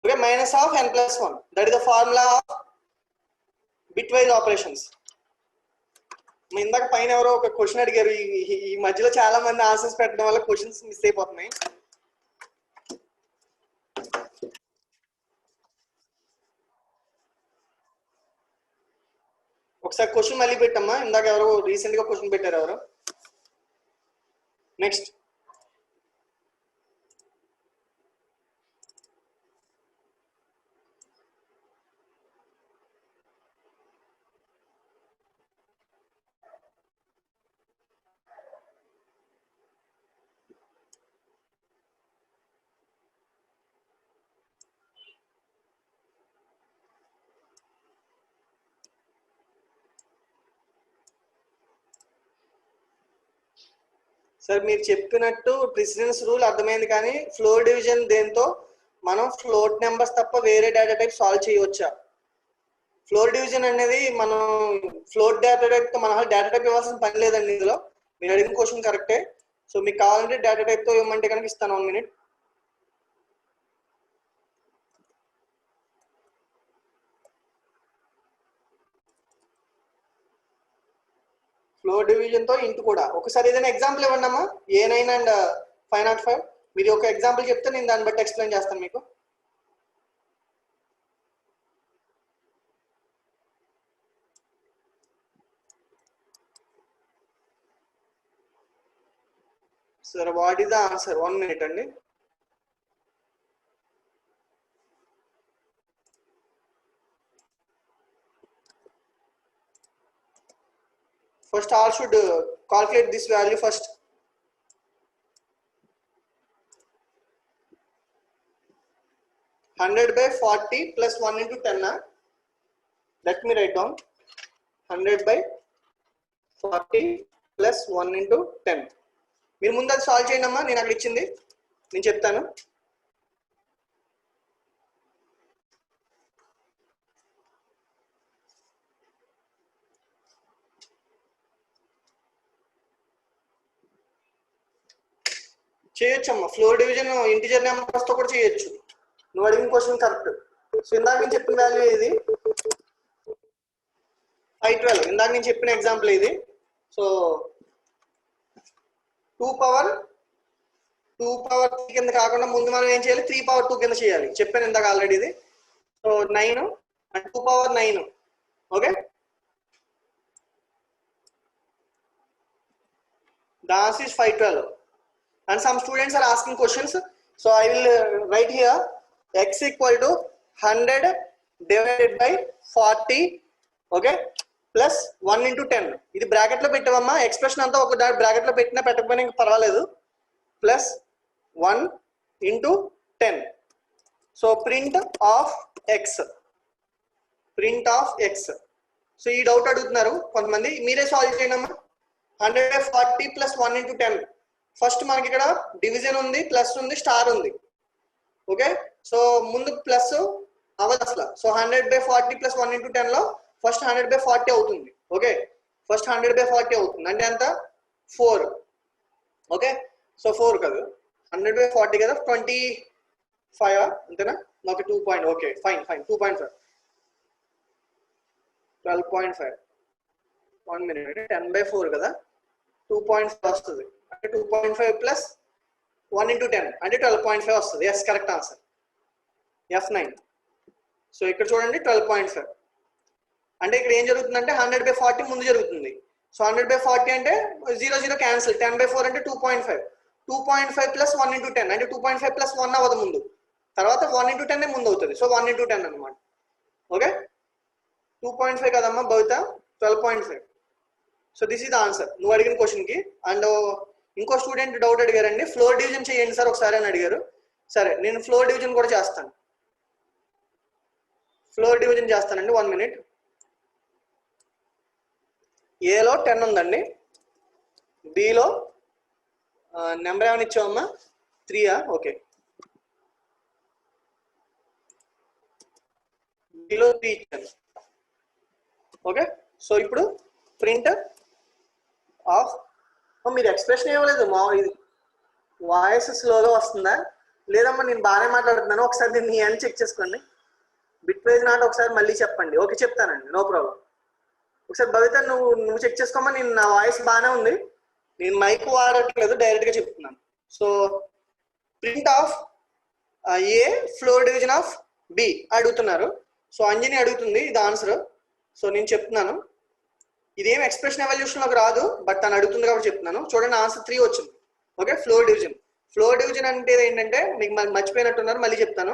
Okay, minus of n plus 1 that is the formula of bit wise operations. ఇందాక పైన ఎవరో ఒక క్వశ్చన్ అడిగారు. ఈ మధ్యలో చాలా మంది ఆన్సర్స్ పెట్టడం వల్ల క్వశ్చన్స్ మిస్ అయిపోతున్నాయి. ఒకసారి క్వశ్చన్ మళ్ళీ పెట్టమ్మా. ఇందాక ఎవరో రీసెంట్ గా క్వశ్చన్ పెట్టారు ఎవరు. నెక్స్ట్, సార్ మీరు చెప్పినట్టు ప్రిసిడెన్స్ రూల్ అర్థమైంది, కానీ ఫ్లోర్ డివిజన్ దేంతో మనం ఫ్లోట్ నెంబర్స్ తప్ప వేరే డేటా టైప్ సాల్వ్ చేయవచ్చా? ఫ్లోర్ డివిజన్ అనేది మనం ఫ్లోట్ డేటా టైప్ తో మనం డేటా టైప్ ఇవ్వాల్సిన పని లేదండి ఇందులో. మీరు అడిగిన క్వశ్చన్ కరెక్టే. సో మీకు కావాలంటే డేటా టైప్ తో ఇవ్వమంటే కనుక ఇస్తాను. 1 minute. ఫ్లోర్ డివిజన్ తో ఇంటూ కూడా ఒకసారి ఏదైనా ఎగ్జాంపుల్ ఇవ్వండి అమ్మా. A9 అండ్ 505 మీరు ఒక ఎగ్జాంపుల్ చెప్తే నేను దాన్ని బట్టి ఎక్స్ప్లెయిన్ చేస్తాను మీకు. Sir what is the answer? 1 minute అండి. First all should calculate this value first. $100 by 40 plus 1 into 10. Let me write down 100 by 40 plus 1 into 10. మీరు ముందు అది సాల్వ్ చేయండి అమ్మా. నేను అక్కడ ఇచ్చింది నేను చెప్తాను. చేయొచ్చమ్మా. ఫ్లోర్ డివిజన్ ఇంటిజర్ నెంబర్స్ తో కూడా చేయొచ్చు. నువ్వు అడిగిన క్వశ్చన్ కరెక్ట్. సో ఇందాక నేను చెప్పిన వాల్యూ ఇది 512. ఇందాక నేను చెప్పిన ఎగ్జాంపుల్ ఇది. సో 2 పవర్ 3 కింద కాకుండా ముందు మనం ఏం చేయాలి? 3 పవర్ 2 కింద చేయాలి. చెప్పాను ఇందాక ఆల్రెడీ ఇది. So 9 and 2 power 9. Okay, the answer is 512. And some students are asking questions, so I will write here x equal to 100 divided by 40, okay, plus 1 into 10. ఇది బ్రాకెట్ లో పెట్టామమ్మా. ఎక్స్ప్రెషన్ అంతా ఒక బ్రాకెట్ లో పెట్టినా పెట్టకపోయినా ఇంకా పర్వాలేదు. Plus 1 into 10. So print of X. So ఈ డౌట్ అడుగుతున్నారు కొంతమంది. మీరే సాల్వ్ చేయండి అమ్మా. 100 by 40 plus 1 into 10. ఫస్ట్ మనకి ఇక్కడ డివిజన్ ఉంది, ప్లస్ ఉంది, స్టార్ ఉంది. ఓకే, సో ముందు ప్లస్ అవ్వదు అసలు. సో 100 by 40 plus 1 into 10 లో ఫస్ట్ 100 by 40 అవుతుంది. ఓకే, ఫస్ట్ 100/40 అవుతుంది అంటే ఎంత 4. ఓకే సో 4 కాదు 100/40 కదా 25 అంతేనా okay 2 point okay fine 2.5 12.5 1 minute 10/4 కదా 2.5 వస్తుంది అంటే 2.5 ప్లస్ 1 into 10 అంటే 12.5 వస్తుంది. Yes correct answer F9. So ఇక్కడ చూడండి 12.5 అంటే ఇక్కడ ఏం జరుగుతుందంటే 100/40 ముందు జరుగుతుంది. సో 100/40 అంటే 0 క్యాన్సిల్ 10/4 అంటే 2.5 2.5 ప్లస్ 1 into 10 అంటే 2.5 ప్లస్ 1 అవ్వదు ముందు తర్వాత 1 into 10 ముందు అవుతుంది. సో 1 into 10 అనమాట. ఓకే 2.5 కదమ్మా బహుత 12.5. So this is the answer నువ్వు అడిగిన క్వశ్చన్కి. అండ్ ఇంకో స్టూడెంట్ డౌట్ అడిగారండి ఫ్లోర్ డివిజన్ చేయండి సార్ ఒకసారి అని అడిగారు. సరే నేను ఫ్లోర్ డివిజన్ కూడా చేస్తాను. ఫ్లోర్ డివిజన్ చేస్తానండి 1 మినిట్. ఏలో 10 ఉందండి బిలో నెంబర్ ఏమైనా ఇచ్చావమ్మా 3 ఓకే బిలో 3 ఇచ్చాను. ఓకే సో ఇప్పుడు ప్రింట్ ఆఫ్ మీరు ఎక్స్ప్రెషన్ ఇవ్వలేదు మా ఇది వాయిస్ స్లోగా వస్తుందా లేదమ్మా నేను బాగానే మాట్లాడుతున్నాను ఒకసారి దీన్ని అని చెక్ చేసుకోండి. బిట్ పేజ్ నాట్ ఒకసారి మళ్ళీ చెప్పండి. ఓకే చెప్తానండి నో ప్రాబ్లం. ఒకసారి భవిత నువ్వు చెక్ చేసుకోమా నేను నా వాయిస్ బాగానే ఉంది నేను మైక్ వాడట్లేదు డైరెక్ట్గా చెప్తున్నాను. So print of a floor division of b అడుగుతున్నారు. సో అంజని అడుగుతుంది ఇది ఆన్సర్. సో నేను చెప్తున్నాను ఇదేం ఎక్స్ప్రెషన్ ఎవల్యూషన్లోకి రాదు బట్ తను అడుగుతుంది కాబట్టి చెప్తున్నాను. చూడండి ఆన్సర్ 3 వచ్చింది. ఓకే ఫ్లోర్ డివిజన్ అంటే ఏంటంటే మీకు మర్చిపోయినట్టున్నారు మళ్ళీ చెప్తాను.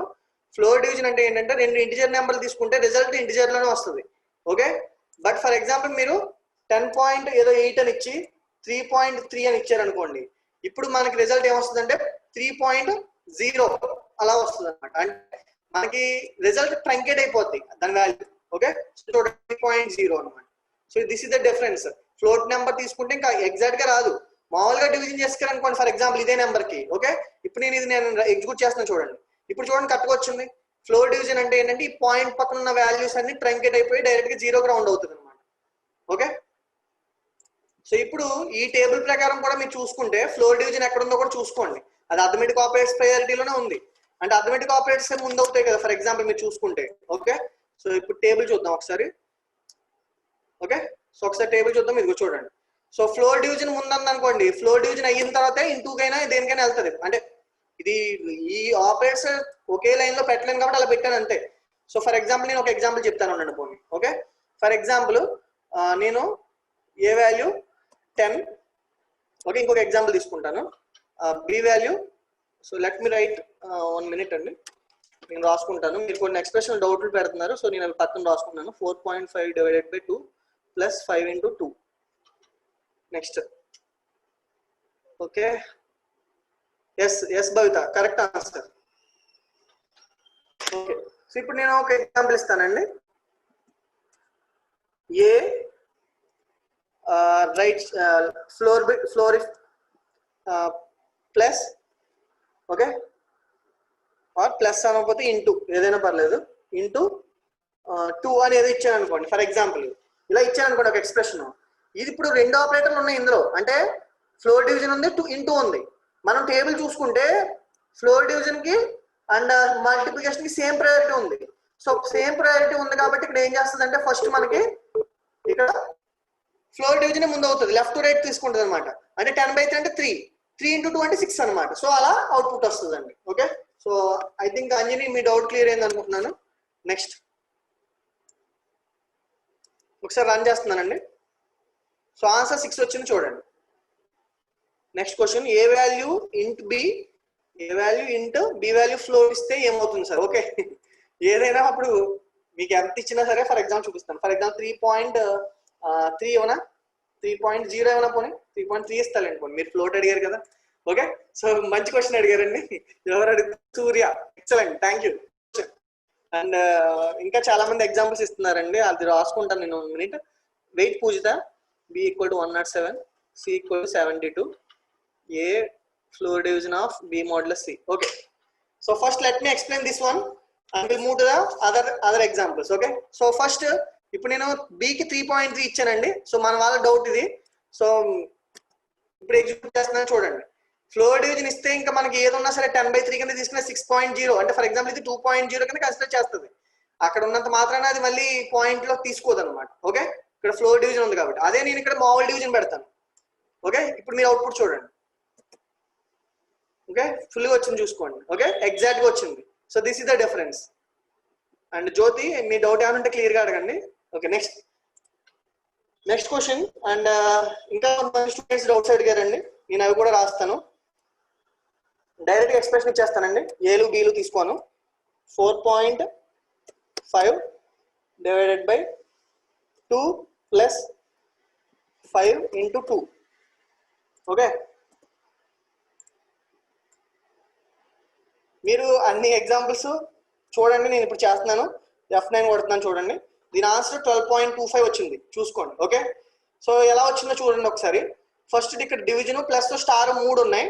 ఫ్లోర్ డివిజన్ అంటే ఏంటంటే 2 ఇంటిజర్ నెంబర్లు తీసుకుంటే రిజల్ట్ ఇంటిజర్లోనే వస్తుంది. ఓకే బట్ ఫర్ ఎగ్జాంపుల్ మీరు 10.8 అని ఇచ్చి 3.3 అని ఇచ్చారనుకోండి ఇప్పుడు మనకి రిజల్ట్ ఏమొస్తుంది అంటే 3.0 అలా వస్తుంది అనమాట. అంటే మనకి రిజల్ట్ ట్రంకేట్ అయిపోద్ది దాని వాల్యూ. ఓకే సో 3.0 అనమాట. So this is the difference. Float number తీసుకుంటే ఇంకా ఎగ్జాక్ట్ గా రాదు మామూలుగా డివిజన్ చేస్తారనుకోండి ఫర్ ఎగ్జాంపుల్ ఇదే నెంబర్ కి. ఓకే ఇప్పుడు నేను ఎగ్జిక్యూట్ చేస్తున్నాను చూడండి ఇప్పుడు చూడండి కరెక్ట్గా వచ్చింది. ఫ్లోర్ డివిజన్ అంటే ఏంటంటే ఈ పాయింట్ పక్కన ఉన్న వాల్యూస్ అన్ని ట్రంకేట్ అయిపోయి డైరెక్ట్ గా 0 రౌండ్ అవుతుంది అనమాట. ఓకే సో ఇప్పుడు ఈ టేబుల్ ప్రకారం కూడా మీరు చూసుకుంటే ఫ్లోర్ డివిజన్ ఎక్కడ ఉందో కూడా చూసుకోండి. అది అథమెటిక్ ఆపరేటర్స్ ప్రయారిటీలోనే ఉంది. అంటే అథమెటిక్ ఆపరేటర్స్ ముందు అవుతాయి కదా ఫర్ ఎగ్జాంపుల్ మీరు చూసుకుంటే. ఓకే సో ఇప్పుడు టేబుల్ చూద్దాం ఒకసారి. ఓకే సో ఒకసారి టేబుల్ చూద్దాం ఇదిగో చూడండి. సో ఫ్లోర్ డివిజన్ ముందు అనుకోండి ఫ్లోర్ డివిజన్ అయిన తర్వాత ఇంటూకైనా దేనికైనా వెళ్తుంది. అంటే ఇది ఈ ఆపరేటర్స్ ఒకే లైన్ లో పెట్టలేను కాబట్టి అలా పెట్టాను అంతే. సో ఫర్ ఎగ్జాంపుల్ నేను ఒక ఎగ్జాంపుల్ చెప్తాను ఉండండి పోనీ. ఓకే ఫర్ ఎగ్జాంపుల్ నేను ఏ వాల్యూ 10 ఓకే ఇంకొక ఎగ్జాంపుల్ తీసుకుంటాను b value. So let me write 1 minute అండి నేను రాసుకుంటాను. మీరు కొన్ని ఎక్స్ప్రెషన్ డౌట్లు పెడుతున్నారు సో నేను అవి పక్కన రాసుకున్నాను. 4.5 divided by 2 plus 5 into 2 next. Okay yes Bhavitha correct answer. Okay so ఇప్పుడు నేను ఒక ఎగ్జాంపుల్ ఇస్తానండి. A right floor plus okay or plus అనకపోతే ఇంటూ ఏదైనా పర్లేదు ఇంటూ 2 అనేది ఇచ్చాను అనుకోండి ఫర్ ఎగ్జాంపుల్ ఇలా ఇచ్చాను అనుకోండి ఒక ఎక్స్ప్రెషన్. ఇది ఇప్పుడు 2 ఆపరేటర్లు ఉన్నాయి ఇందులో అంటే ఫ్లోర్ డివిజన్ ఉంది ఇంటూ ఉంది. మనం టేబుల్ చూసుకుంటే ఫ్లోర్ డివిజన్ కి అండ్ మల్టిప్లికేషన్ కి సేమ్ ప్రయారిటీ ఉంది. సో సేమ్ ప్రయారిటీ ఉంది కాబట్టి ఇక్కడ ఏం చేస్తుంది అంటే ఫస్ట్ మనకి ఇక్కడ ఫ్లోర్ డివిజన్ ముందు అవుతుంది లెఫ్ట్ టు రైట్ తీసుకుంటుంది అనమాట. అంటే 10/3 అంటే 3 into 2 అంటే 6 అనమాట. సో అలా అవుట్పుట్ వస్తుంది అండి. Okay so I think Anjani me doubt clear అయింది అనుకుంటున్నాను. నెక్స్ట్ ఒకసారి రన్ చేస్తున్నానండి. సో ఆన్సర్ 6 వచ్చింది చూడండి. నెక్స్ట్ క్వశ్చన్ ఏ వాల్యూ ఇంట్ బి వాల్యూ ఫ్లోర్ ఇస్తే ఏమవుతుంది సార్. ఓకే ఏదైనా అప్పుడు మీకు ఎంత ఇచ్చినా సరే ఫర్ ఎగ్జాంపుల్ చూపిస్తాను. ఫర్ ఎగ్జాంపుల్ 3.3 ఏమన్నా 3.0 ఏమన్నా పోనీ 3.3 ఇస్తానండి పోనీ మీరు ఫ్లోట్ అడిగారు కదా. ఓకే సో మంచి క్వశ్చన్ అడిగారండి. ఎవరు అడిగారు Surya excellent thank you. And ఇంకా చాలా మంది ఎగ్జాంపుల్స్ ఇస్తున్నారండి అది రాసుకుంటాను నేను 1 minute. Wait Poojitha B equal to 107 C equal to 72 A floor division of B modulus C. Okay so first let me explain this one and we'll move to the other examples. Okay so first ఇప్పుడు నేను బికి 3.3 ఇచ్చానండి. So మన వాళ్ళ doubt ఇది. So ఇప్పుడు execute చేస్తున్నాను చూడండి. Floor division ఇస్తే ఇంకా మనకి ఏది ఉన్నా సరే 10/3 కింద తీసుకున్న 6.0 అంటే ఫర్ ఎగ్జాంపుల్ ఇది 2.0 కింద కన్సిడర్ చేస్తుంది. అక్కడ ఉన్నంత మాత్రాన అది మళ్ళీ పాయింట్ లో తీసుకోదు అనమాట. ఓకే, ఇక్కడ ఫ్లోర్ డివిజన్ ఉంది కాబట్టి. అదే నేను ఇక్కడ మామూలు డివిజన్ పెడతాను. ఓకే, ఇప్పుడు మీరు అవుట్పుట్ చూడండి. ఓకే, ఫుల్ గా వచ్చింది చూసుకోండి. ఓకే, ఎగ్జాక్ట్ గా వచ్చింది. So this is the difference. And Jyothi మీ డౌట్ ఏమైనా ఉంటే క్లియర్ గా అడగండి. Okay, next question. అండ్ ఇంకా స్టూడెంట్స్ డౌట్స్ అడిగారండి, నేను అవి కూడా రాస్తాను. డైరెక్ట్ ఎక్స్ప్రెషన్ ఇచ్చేస్తానండి. ఏలు బీలు తీసుకోను. 4.5 divided by 2 plus 5 into 2. Okay, మీరు అన్ని ఎగ్జాంపుల్స్ చూడండి. నేను ఇప్పుడు చేస్తున్నాను. F9 కొడుతున్నాను చూడండి. దీని ఆన్సర్ 12.25 వచ్చింది చూసుకోండి. ఓకే, సో ఎలా వచ్చిందో చూడండి ఒకసారి. ఫస్ట్ ఇక్కడ డివిజన్ ప్లస్ స్టార్ 3 ఉన్నాయి.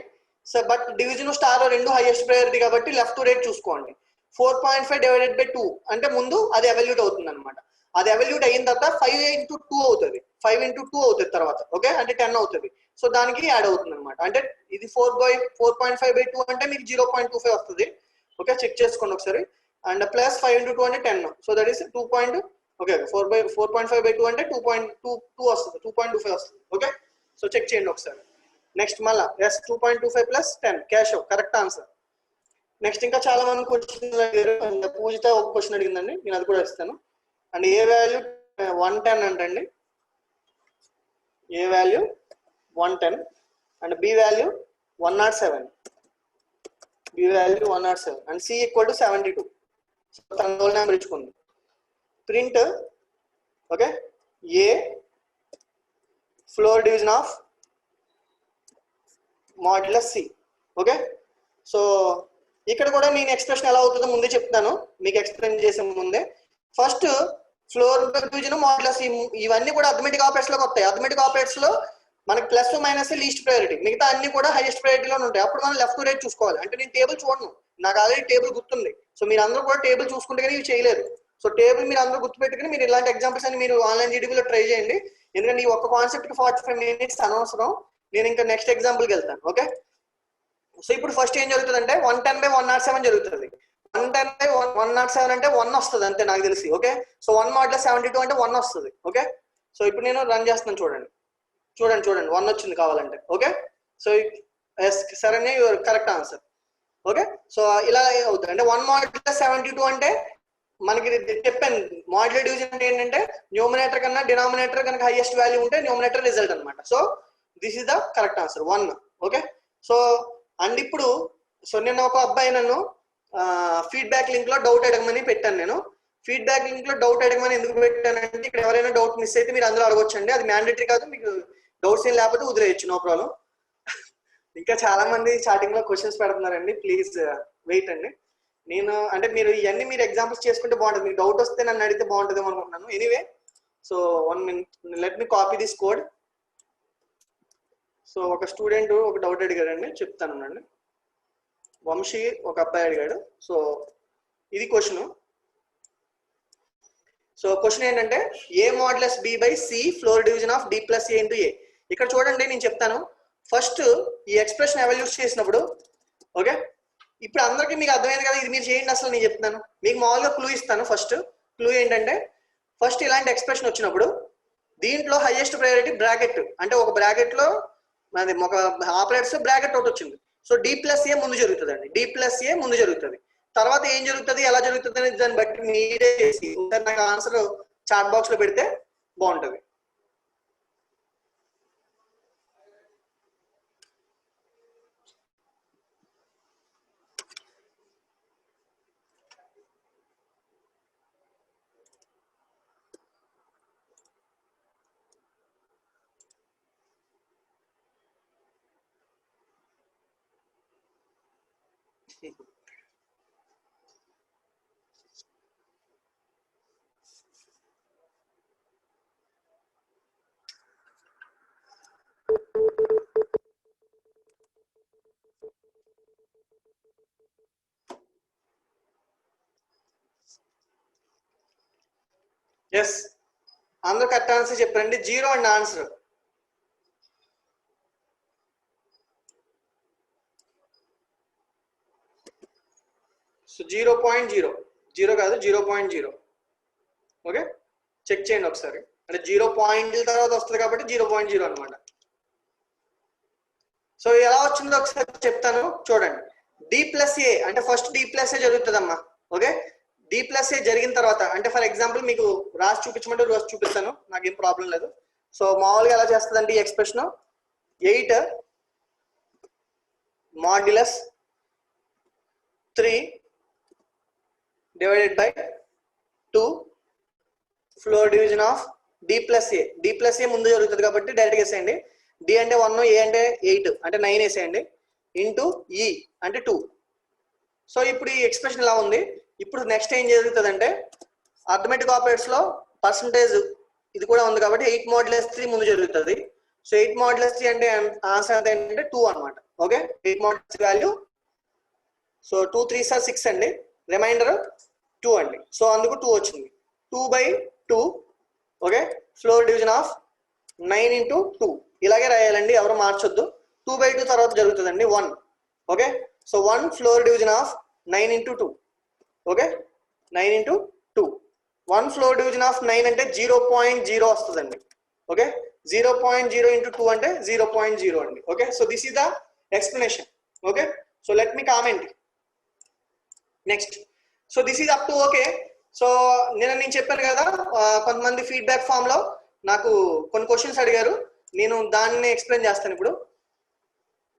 సో బట్ డివిజన్ స్టార్ రెండు హైయెస్ట్ ప్రయారిటీ కాబట్టి లెఫ్ట్ టు రైట్ చూసుకోండి. 4.5 డివైడెడ్ బై 2 అంటే ముందు అది ఎవల్యూట్ అవుతుంది అనమాట. అది ఎవల్యూట్ అయిన తర్వాత 5 ఇంటూ 2 అవుతుంది. 5 ఇంటూ 2 అవుతుంది తర్వాత. ఓకే, అంటే 10 అవుతుంది. సో దానికి యాడ్ అవుతుంది అనమాట. అంటే ఇది 4.5/2 అంటే మీకు 0.25 వస్తుంది. ఓకే, చెక్ చేసుకోండి ఒకసారి. అండ్ ప్లస్ 5 ఇంటూ 2 అంటే 10. So that is 2. ఓకే, 4.5/2 అంటే 2.22 వస్తుంది. 2.25 వస్తుంది. ఓకే, సో చెక్ చేయండి ఒకసారి. నెక్స్ట్ మళ్ళా yes 2.25 plus 10 cash correct answer. Next ఇంకా చాలా మంది క్వశ్చన్ అడిగారు. పూజిత ఒక క్వశ్చన్ అడిగిందండి, నేను అది కూడా ఇస్తాను. అండ్ ఏ వాల్యూ 110 అంటండి. A value 110 and B value 107. B value 107 and C equal to 72. So తన రోల్ నెంబర్ ఇచ్చుకుంది. Print okay A floor division of modulus C. Okay, so ఇక్కడ కూడా నేను ఎక్స్ప్రెషన్ ఎలా అవుతుందో ముందే చెప్తాను, మీకు ఎక్స్ప్లెయిన్ చేసే ముందే. ఫస్ట్ ఫ్లోర్ డివిజన్ మాడ్యులస్ ఇవన్నీ కూడా అథమెటిక్ ఆపరేట్స్ లోకి వస్తాయి. అథమెటిక్ ఆపరేట్స్ లో మనకి ప్లస్ మైనస్ లీస్ట్ ప్రయారిటీ, మిగతా అన్ని కూడా హైయెస్ట్ ప్రయారిటీలో ఉంటాయి. అప్పుడు మనం లెఫ్ట్ టు రైట్ చూసుకోవాలి. అంటే నేను టేబుల్ చూడను, నాకు ఆల్రెడీ టేబుల్ గుర్తుంది. సో మీరు అందరూ కూడా టేబుల్ చూసుకుంటే కానీ ఇవి చేయలేరు. సో టేబుల్ మీరు అందరూ గుర్తుపెట్టుకుని మీరు ఇలాంటి ఎగ్జాంపుల్స్ అని మీరు ఆన్లైన్ జీడీబీలో ట్రై చేయండి. ఎందుకంటే ఈ ఒక్క కాన్సెప్ట్ కి 45 minutes అనవసరం. నేను ఇంకా నెక్స్ట్ ఎగ్జాంపుల్కి వెళ్తాను. ఓకే, సో ఇప్పుడు ఫస్ట్ ఏం జరుగుతుందంటే 110/107 జరుగుతుంది. 110/107 అంటే 1 వస్తుంది అంతే నాకు తెలిసి. ఓకే, సో 1 మాడ్యులస్ 72 అంటే 1 వస్తుంది. ఓకే, సో ఇప్పుడు నేను రన్ చేస్తున్నాను చూడండి. 1 వచ్చింది కావాలంటే. ఓకే, సో ఎస్ సరే your correct answer. Okay, so ఇలా అవుతుంది. అంటే 1 మాడ్యులస్ 72 అంటే మనకి చెప్పాను మాడ్యులర్ డివిజన్ అంటే ఏంటంటే న్యూమినేటర్ కన్నా డినామినేటర్ కనుక హైయెస్ట్ వాల్యూ ఉంటే న్యూమినేటర్ రిజల్ట్ అనమాట. So this is the correct answer 1. Okay, so and ఇప్పుడు సో నేను ఒక అబ్బాయి నన్ను ఫీడ్బ్యాక్ లింక్ లో డౌట్ అడగమని పెట్టాను. నేను ఫీడ్బ్యాక్ లింక్ లో డౌట్ అడగమని ఎందుకు పెట్టానంటే ఇక్కడ ఎవరైనా డౌట్ మిస్ అయితే మీరు అందులో అడగొచ్చండి. అది మ్యాండేటరీ కాదు, మీకు డౌట్స్ ఏం లేకపోతే వదిలేయచ్చు, నో ప్రాబ్లం. ఇంకా చాలా మంది స్టార్టింగ్ లో క్వశ్చన్స్ పెడుతున్నారండి, ప్లీజ్ వెయిట్ అండి. నేను అంటే మీరు ఇవన్నీ మీరు ఎగ్జాంపుల్స్ చేసుకుంటే బాగుంటుంది. మీకు డౌట్ వస్తే నన్ను అడిగితే బాగుంటుంది అనుకుంటున్నాను. Anyway, so 1 minute let me copy this code. So ఒక స్టూడెంట్ ఒక డౌట్ అడిగాడండి, చెప్తానండి. వంశీ ఒక అబ్బాయి అడిగాడు. సో ఇది క్వశ్చన్. సో క్వశ్చన్ ఏంటంటే A modulus B by C floor division of D plus A into A. ఇక్కడ చూడండి నేను చెప్తాను. ఫస్ట్ ఈ ఎక్స్ప్రెషన్ ఎవల్యూట్ చేసినప్పుడు ఓకే, ఇప్పుడు అందరికీ మీకు అర్థమైంది కదా, ఇది మీరు చేయండి. అసలు నేను చెప్తాను మీకు మామూలుగా క్లూ ఇస్తాను. ఫస్ట్ క్లూ ఏంటంటే ఫస్ట్ ఇలాంటి ఎక్స్ప్రెషన్ వచ్చినప్పుడు దీంట్లో హైయెస్ట్ ప్రయారిటీ బ్రాకెట్, అంటే ఒక బ్రాకెట్ లో అది ఒక ఆపరేటర్స్ బ్రాకెట్ ఒకటి వచ్చింది. సో డి ప్లస్ ఏ ముందు జరుగుతుందండి. డి ప్లస్ ఏ ముందు జరుగుతుంది. తర్వాత ఏం జరుగుతుంది ఎలా జరుగుతుంది అనేది దాన్ని బట్టి మీరే చేసి నాకు ఆన్సర్ చాట్ బాక్స్ లో పెడితే బాగుంటుంది. ఎస్ అందరూ కరెక్ట్ ఆన్సర్ చెప్పండి. 0 అండ్ ఆన్సర్. సో 0.0, 0 కాదు 0.0. ఓకే, చెక్ చేయండి ఒకసారి. అంటే 0 పాయింట్ల తర్వాత వస్తుంది కాబట్టి 0.0 అనమాట. సో ఎలా వచ్చిందో ఒకసారి చెప్తాను చూడండి. D+A అంటే ఫస్ట్ D+A జరుగుతుందమ్మా. ఓకే, D+A జరిగిన తర్వాత అంటే ఫర్ ఎగ్జాంపుల్ మీకు రాసి చూపించమంటే రాసి చూపిస్తాను, నాకేం ప్రాబ్లం లేదు. సో మామూలుగా ఎలా చేస్తుందండి ఈ expression, 8 modulus 3 divided by 2 floor division of D+A. D+A ముందు జరుగుతుంది కాబట్టి డైరెక్ట్గా వేసేయండి. D అంటే 1, A అంటే 8 అంటే 9 వేసేయండి, ఇంటూ E అంటే 2. సో ఇప్పుడు ఈ ఎక్స్ప్రెషన్ ఇలా ఉంది. ఇప్పుడు నెక్స్ట్ ఏం జరుగుతుందంటే అర్థమెటిక్ ఆపరేటర్స్ లో పర్సంటేజ్ ఇది కూడా ఉంది కాబట్టి 8 మాడ్యులస్ 3 ముందు జరుగుతుంది. సో 8 మాడ్యులస్ 3 అంటే ఆన్సర్ ఏంటంటే 2 అనమాట. Okay, 8 modulus value. So 2 3s are 6 అండి, రిమైండర్ 2 అండి. సో అందుకు 2 వచ్చింది. 2/2. Okay, floor division of 9 into 2 ఇలాగే రాయాలండి, ఎవరు మార్చొద్దు. 2/2 తర్వాత జరుగుతుందండి 1. Okay, so 1 floor division of 9 into 2. Okay, 9 into 2. 1 floor division of 9 అంటే 0.0 వస్తుందండి. ఓకే, 0.0 into 2 అంటే 0.0 అండి. Okay, so this is the explanation. Okay, so let me comment next. So this is up to okay. So నేను చెప్పాను కదా, కొంతమంది feedback form లో నాకు కొన్ని క్వశ్చన్స్ అడిగారు, నేను దాన్ని ఎక్స్ప్లెయిన్ చేస్తాను ఇప్పుడు.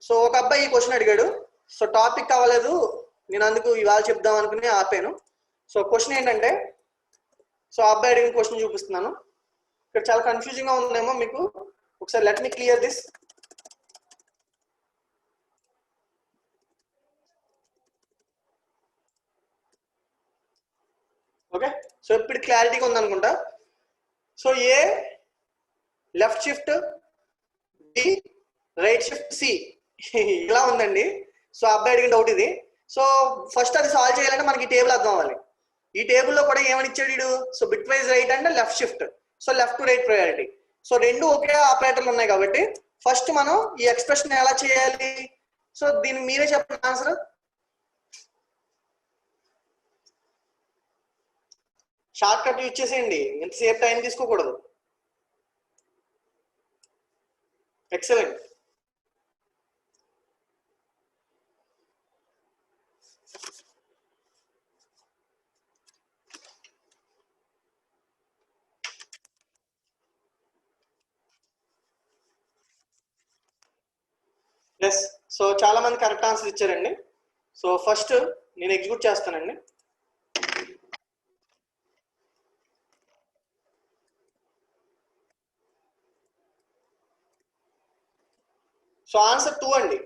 సో ఒక అబ్బాయి ఈ క్వశ్చన్ అడిగాడు. సో టాపిక్ అవ్వలేదు, నేను అందుకు ఇవాళ చెప్దాం అనుకుని ఆపాను. సో క్వశ్చన్ ఏంటంటే, సో అబ్బాయి అడిగిన క్వశ్చన్ చూపిస్తున్నాను. ఇక్కడ చాలా కన్ఫ్యూజింగ్ గా ఉందేమో మీకు, ఒకసారి let me clear this. Okay, so ఇప్పుడు క్లారిటీగా ఉందనుకుంటా. So A left shift, B right shift, C ఇలా ఉందండి. సో అబ్బాయి అడిగిన డౌట్ ఇది. సో ఫస్ట్ అది సాల్వ్ చేయాలంటే మనకి టేబుల్ అర్థం అవ్వాలి. ఈ టేబుల్లో కూడా ఏమని ఇచ్చాడు వీడు, సో బిట్ వైజ్ రైట్ అంటే left shift, so left to right priority. So రెండు ఒకే ఆపరేటర్లు ఉన్నాయి కాబట్టి ఫస్ట్ మనం ఈ ఎక్స్ప్రెషన్ ఎలా చేయాలి, సో దీనికి మీరే చెప్పండి ఆన్సర్. షార్ట్ కట్ యూజ్ చేసేయండి, ఎంతసేపు టైం తీసుకోకూడదు. ఎక్సలెంట్. ఎస్, సో చాలా మంది కరెక్ట్ ఆన్సర్ ఇచ్చారండి. సో ఫస్ట్ నేను ఎగ్జిక్యూట్ చేస్తానండి. సో ఆన్సర్ 2 అండి.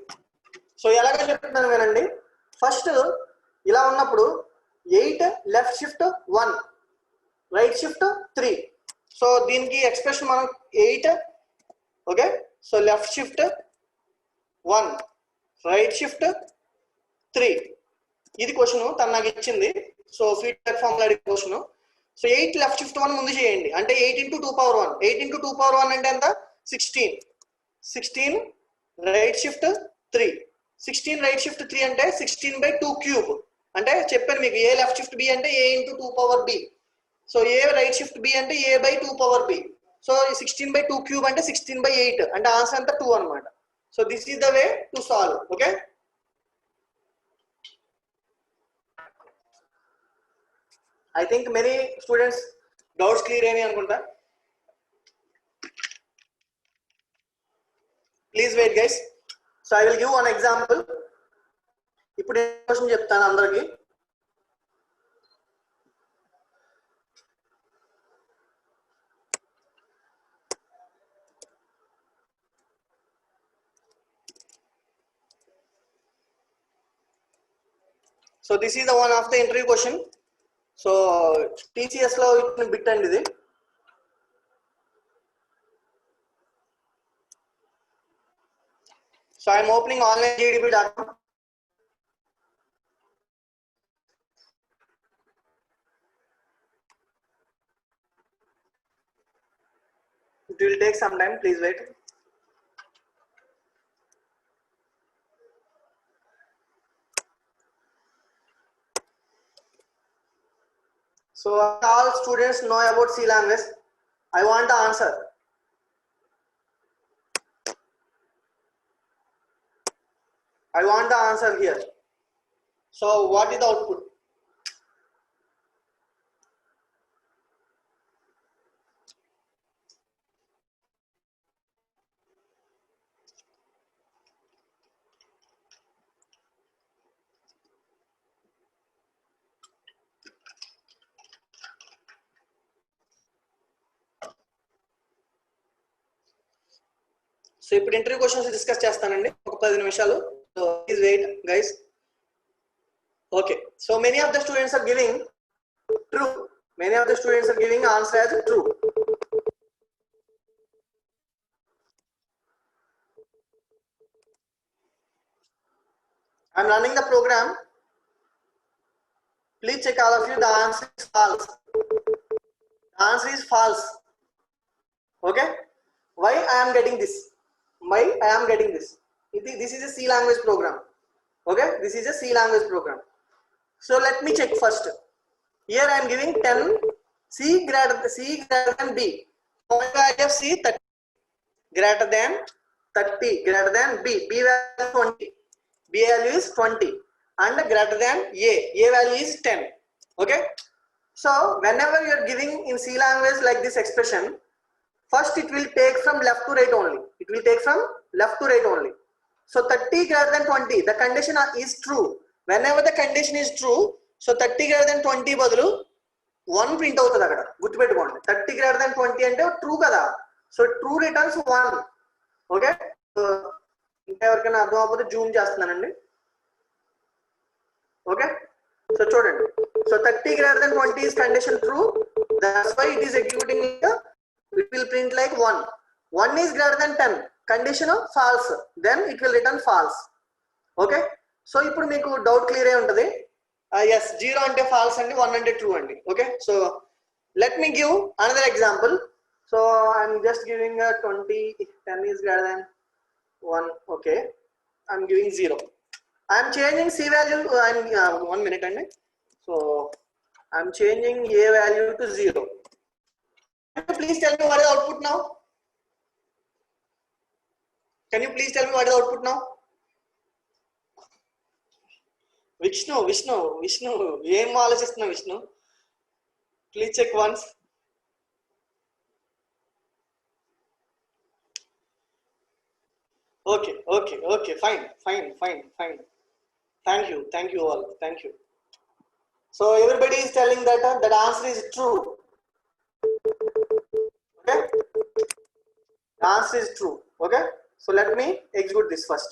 సో ఎలాగ చెప్తున్నాను వినండి. ఫస్ట్ ఇలా ఉన్నప్పుడు 8 left shift 1 right shift 3. So దీనికి ఎక్స్ప్రెషన్ మనం 8 okay, so left shift 1 right shift 3. ఇది క్వశ్చన్ తను నాకు ఇచ్చింది. సో ఫీడ్బ్యాక్ ఫామ్ లో అడిగిన క్వశ్చన్. సో 8 లెఫ్ట్ షిఫ్ట్ 1 ముందు చేయండి, అంటే 8 into 2 power 1. 8 into 2 power 1 అంటే ఎంత, 16. 16 రైట్ షిఫ్ట్ 3. 16 రైట్ షిఫ్ట్ 3 అంటే 16/2 క్యూబ్. అంటే చెప్పాను మీకు, ఏ లెఫ్ట్ షిఫ్ట్ బి అంటే a into 2 power b. So a right shift b అంటే a/2 power b. So 16/2 cube అంటే 16/8 అంటే ఆన్సర్ అంతా 2 అనమాట. So this is the way to solve. Okay, I think many students doubts clear అయినాయి అనుకుంటా. Please wait guys. So I will give one example. ఇప్పుడు question చెప్తాను అందరికి. So this is the one of the interview question. So TCS లో ఇచ్చిన bit అండి ఇది. So I'm opening online GDP.com. It will take some time, please wait. So all students know about C language. I want the answer. I want the answer here. So what is the output? So ఇప్పుడు interview questions discuss చేస్తానండి ఒక 10 నిమిషాలు. So please wait guys. Okay, so many of the students are giving true. Many of the students are giving answer as true. I am running the program. Please check all of you. The answer is false. The answer is false. Okay. Why I am getting this? Why I am getting this? This is a C language program. Okay. This is a C language program. So let me check first. Here I am giving 10. C greater than B. Point value of C 30. Greater than 30. Greater than B. B value is 20. B value is 20. And greater than A. A value is 10. Okay. So whenever you are giving in C language like this expression, first it will take from left to right only. It will take from left to right only. So 30 greater than 20. The condition is true. Whenever the condition is true, so 30 greater than 20 బదులు 1 print అవుతుంది అక్కడ. గుర్తుపెట్టుకోండి. 30 greater than 20 అంటే true కదా. So true returns 1. Okay. So ఇంకా ఎవరికైనా అర్థం అవ్వకపోతే జూమ్ చేస్తున్నానండి. ఓకే. సో చూడండి. So 30 greater than 20 is condition true. That's why it is executing it will print like 1. 1 is greater than 10. Condition false. Then it will return false. Okay. So ఇప్పుడు మీకు doubt clear అయి ఉంటుంది. Yes, 0 అంటే false అండి, 1 అంటే true అండి. Okay. So let me give another example. So I'm just giving a 20. 10 is greater than 1. Okay. I'm giving 0. I'm changing C value. 1 minute అండి. So I'm changing A value to 0. Can you please tell me what is the output now? Can you please tell me what is the output now? Vishnu, ఏం ఆలోచిస్తున్నా Vishnu? Please check once. Okay, fine. Thank you all. Thank you. So everybody is telling that that answer is true. Okay, the answer is true. Okay, so let me execute this first.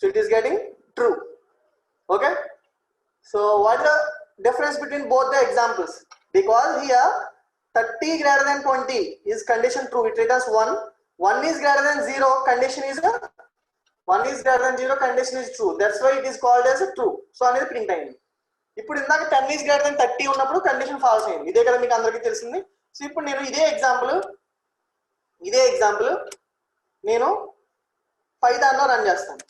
So it is getting true. Okay. So what is the difference between both the examples? Because here 30 greater than 20 is condition true. It returns 1. 1 is greater than 0. Condition is 1 is greater than 0. Condition is true. That's why it is called as a true. So అనేది print అయింది. ఇప్పుడు ఇందాక 10 is greater than 30 ఉన్నప్పుడు condition false అయింది. ఇదే కదా మీకు అందరికీ తెలిసింది. సో ఇప్పుడు నేను ఇదే ఎగ్జాంపుల్ నేను పైథాన్లో రన్ చేస్తాను.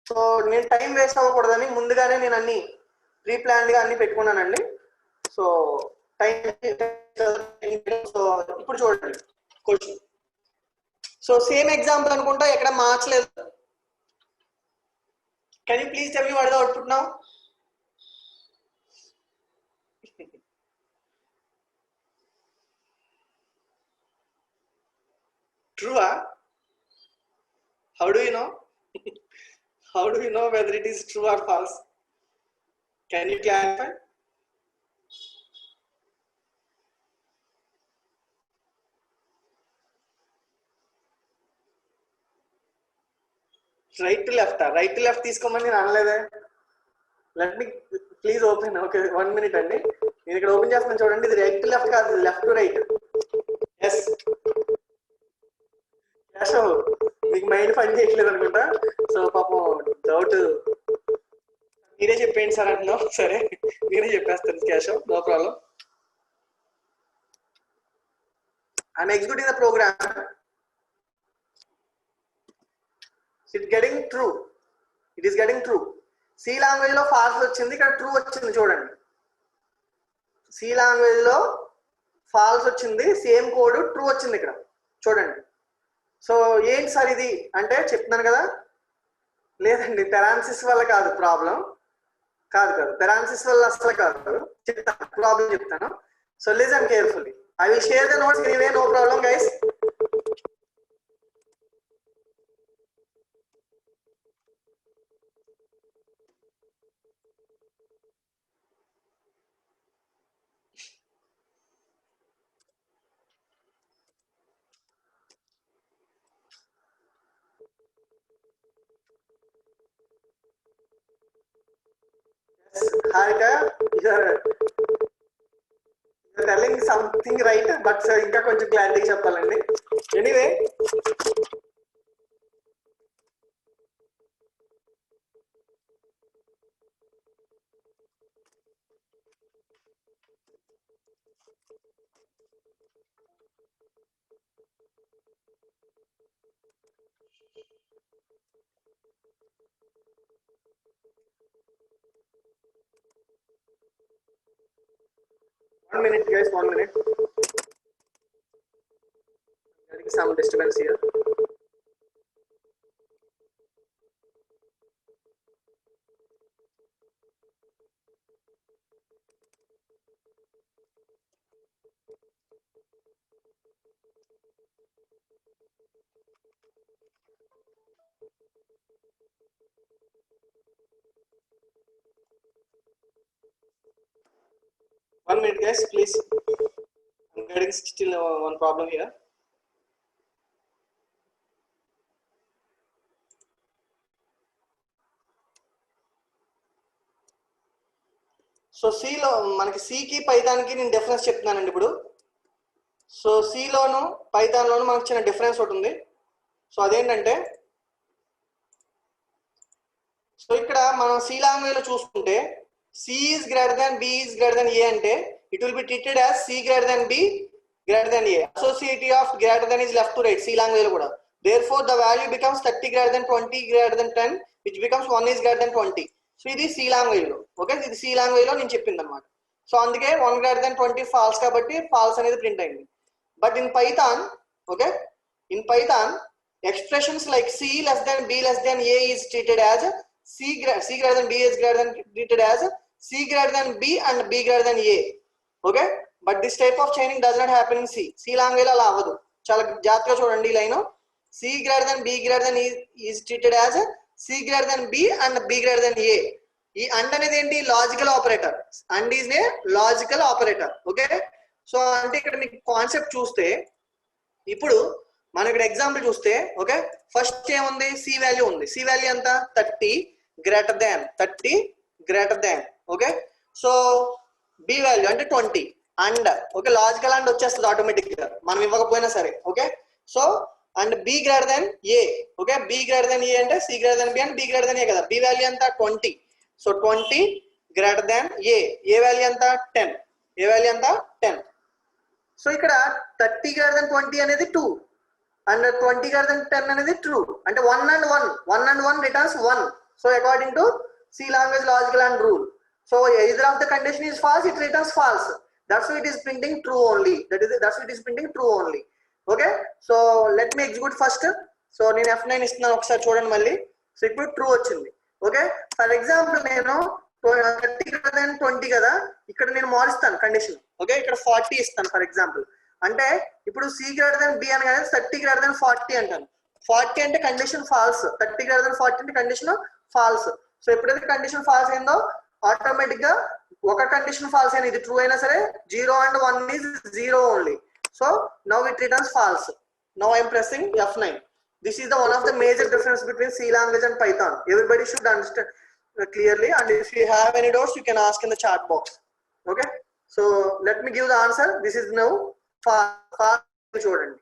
సో నేను టైం వేస్ట్ అవ్వకూడదని ముందుగానే నేను అన్ని ప్రీ ప్లాన్డ్గా అన్ని పెట్టుకున్నానండి. సో టైం సో ఇప్పుడు చూడండి క్వశ్చన్. సో సేమ్ ఎగ్జాంపుల్ అనుకుంటా, ఎక్కడ మార్చలేదు. Can you please tell me what is the output now? True? How do you know? How do you know whether it is true or false? Can you clarify? Right to left తీసుకోమని నేను అనలేదే. Let me please open. Okay, 1 minute అండి. నేను ఇక్కడ open చేస్తున్నాను చూడండి. ఇది right to left కాదు, left to right. Yes. Keshav మీకు మైండ్ పని చేయట్లేదు అనుకుంటా. సో పాపం డౌట్ మీరే చెప్పేయండి సార్ అంటున్నావు. సరే మీరే చెప్పేస్తాను కేశవ్, no problem. I'm executing the program. It's getting true. It is getting true. C language లో ఫాల్స్ వచ్చింది, ఇక్కడ ట్రూ వచ్చింది చూడండి. C language లో ఫాల్స్ వచ్చింది, సేమ్ కోడ్ ట్రూ వచ్చింది ఇక్కడ చూడండి. సో ఏంటి సార్ ఇది అంటే చెప్తున్నాను కదా, లేదండి పెరాన్సిస్ వల్ల కాదు ప్రాబ్లం, కాదు పెరాన్సిస్ వల్ల అసలు కాదు, చెప్తాను ప్రాబ్లం చెప్తాను. So listen carefully. I will share the notes anyway, no problem guys. Harika, you're telling something right, but ఇంకా కొంచెం క్లారిటీ చెప్పాలండి. Anyway one minute guys, 1 minute. Getting some disturbance here. One minute guys, please. I'm getting still one problem here. So సిలో మనకి సికి పైథాన్కి నేను difference చెప్తున్నానండి ఇప్పుడు. So Ceylon పైథాన్లోను మనకు చిన్న డిఫరెన్స్ ఒకటి ఉంది. సో అదేంటంటే, సో ఇక్కడ మనం సి లాంగ్వేజ్లో చూసుకుంటే C is greater than B is greater than A అంటే it will be treated as C greater than B greater than A. Associative of greater than is left to right, C language లో కూడా. Therefore the value becomes 30 greater than 20 greater than 10, which becomes 1 is greater than 20. So ఇది C language లో, okay, ఇది C language లో నేను చెప్పింది అనమాట. So అందుకే 1 greater than 20 ఫాల్స్ కాబట్టి ఫాల్స్ అనేది ప్రింట్ అయింది. But in Python, okay, in Python expressions like C less than B less than A is treated as C greater than B is greater than treated as C greater than B and B greater than A. Okay, but this type of chaining does not happen in C language అలా అవ్వదు. చాలా జాగ్రత్తగా చూడండి ఈ line. C greater than B greater than is treated as C greater than B and B greater than A. ఈ and అనేది ఏంటి? Logical operator. And is a logical operator. Okay, so అంటే ఇక్కడ మీకు కాన్సెప్ట్ చూస్తే, ఇప్పుడు మనం ఇక్కడ ఎగ్జాంపుల్ చూస్తే, ఓకే, ఫస్ట్ ఏముంది? సి వాల్యూ ఉంది. సి వాల్యూ ఎంత? 30 greater than. Okay, so B value అంటే 20 అండ్, ఓకే, లాజికల్ అండ్ వచ్చేస్తుంది ఆటోమేటిక్ గా మనం ఇవ్వకపోయినా సరే. Okay, so and B greater than A. Okay, B greater than A అంటే C greater than B and B greater than A కదా. B value ఎంత? 20. So 20 greater than A. A value ఎంత? 10. ఏ value ఎంత? 10. So ఇక్కడ 30 greater దాన్ 20 అనేది 2 and 20 greater than 10 అనేది true. అంటే 1 and 1 returns 1. So according to C language logical and rule, so either of the condition is false, it returns false. That's why it is printing true only. That's why it is printing true only. Okay, so let me execute first. So నేను F9 ఇస్తున్నాను, ఒకసారి చూడండి మళ్ళీ. So ఇప్పుడు true వచ్చింది. Okay, for example నేను 30 greater than 20 కదా, ఇక్కడ నేను మారుస్తాను కండిషన్. ఓకే, ఇక్కడ 40 ఇస్తాను ఫర్ ఎగ్జాంపుల్. అంటే ఇప్పుడు C గ్రేటర్ దెన్ B అనగానే 30 గ్రేటర్ దెన్ 40 అంటాను. 40 అంటే కండిషన్ ఫాల్స్, 30 గ్రేటర్ దెన్ 40 అంటే కండిషన్ ఫాల్స్. సో ఎప్పుడైతే కండిషన్ ఫాల్స్ అయిందో ఆటోమేటిక్ గా ఒక కండిషన్ ఫాల్స్ అయినా ఇది ట్రూ అయినా సరే 0 and 1 is 0 only. So now it returns false. Now I am pressing F9. This is the one of the major difference between C language and Python. Everybody should understand clearly, and if you have any doubts you can ask in the chat box. Okay, so let me give the answer. This is now చూడండి.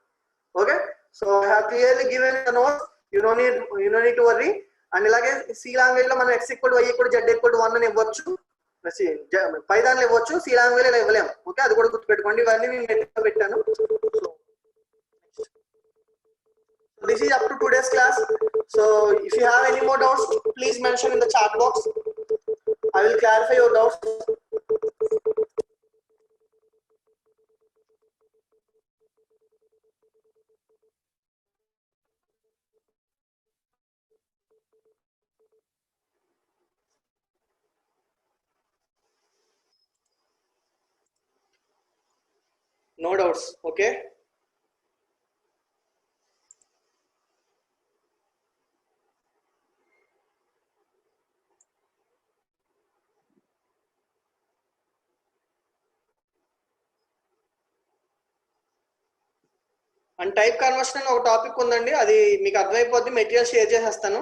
Okay, so I have clearly given the notes. You don't need to worry. And ఇలాగే C language లో మనం x = y = z = 1 అని ఇవ్వచ్చు, Python లో ఇవ్వచ్చు, C language లో ఇవ్వలేము. ఓకే, అది కూడా గుర్తుపెట్టుకోండి. ఇవన్నీ నేను నెట్ లో పెట్టాను. So this is up to today's class. So if you have any more doubts, please mention in the chat box. I will clarify your doubts. No doubts. Okay. And type conversion అని ఒక topic ఉందండి, అది మీకు అర్థమైపోద్ది. Material share చేసేస్తాను.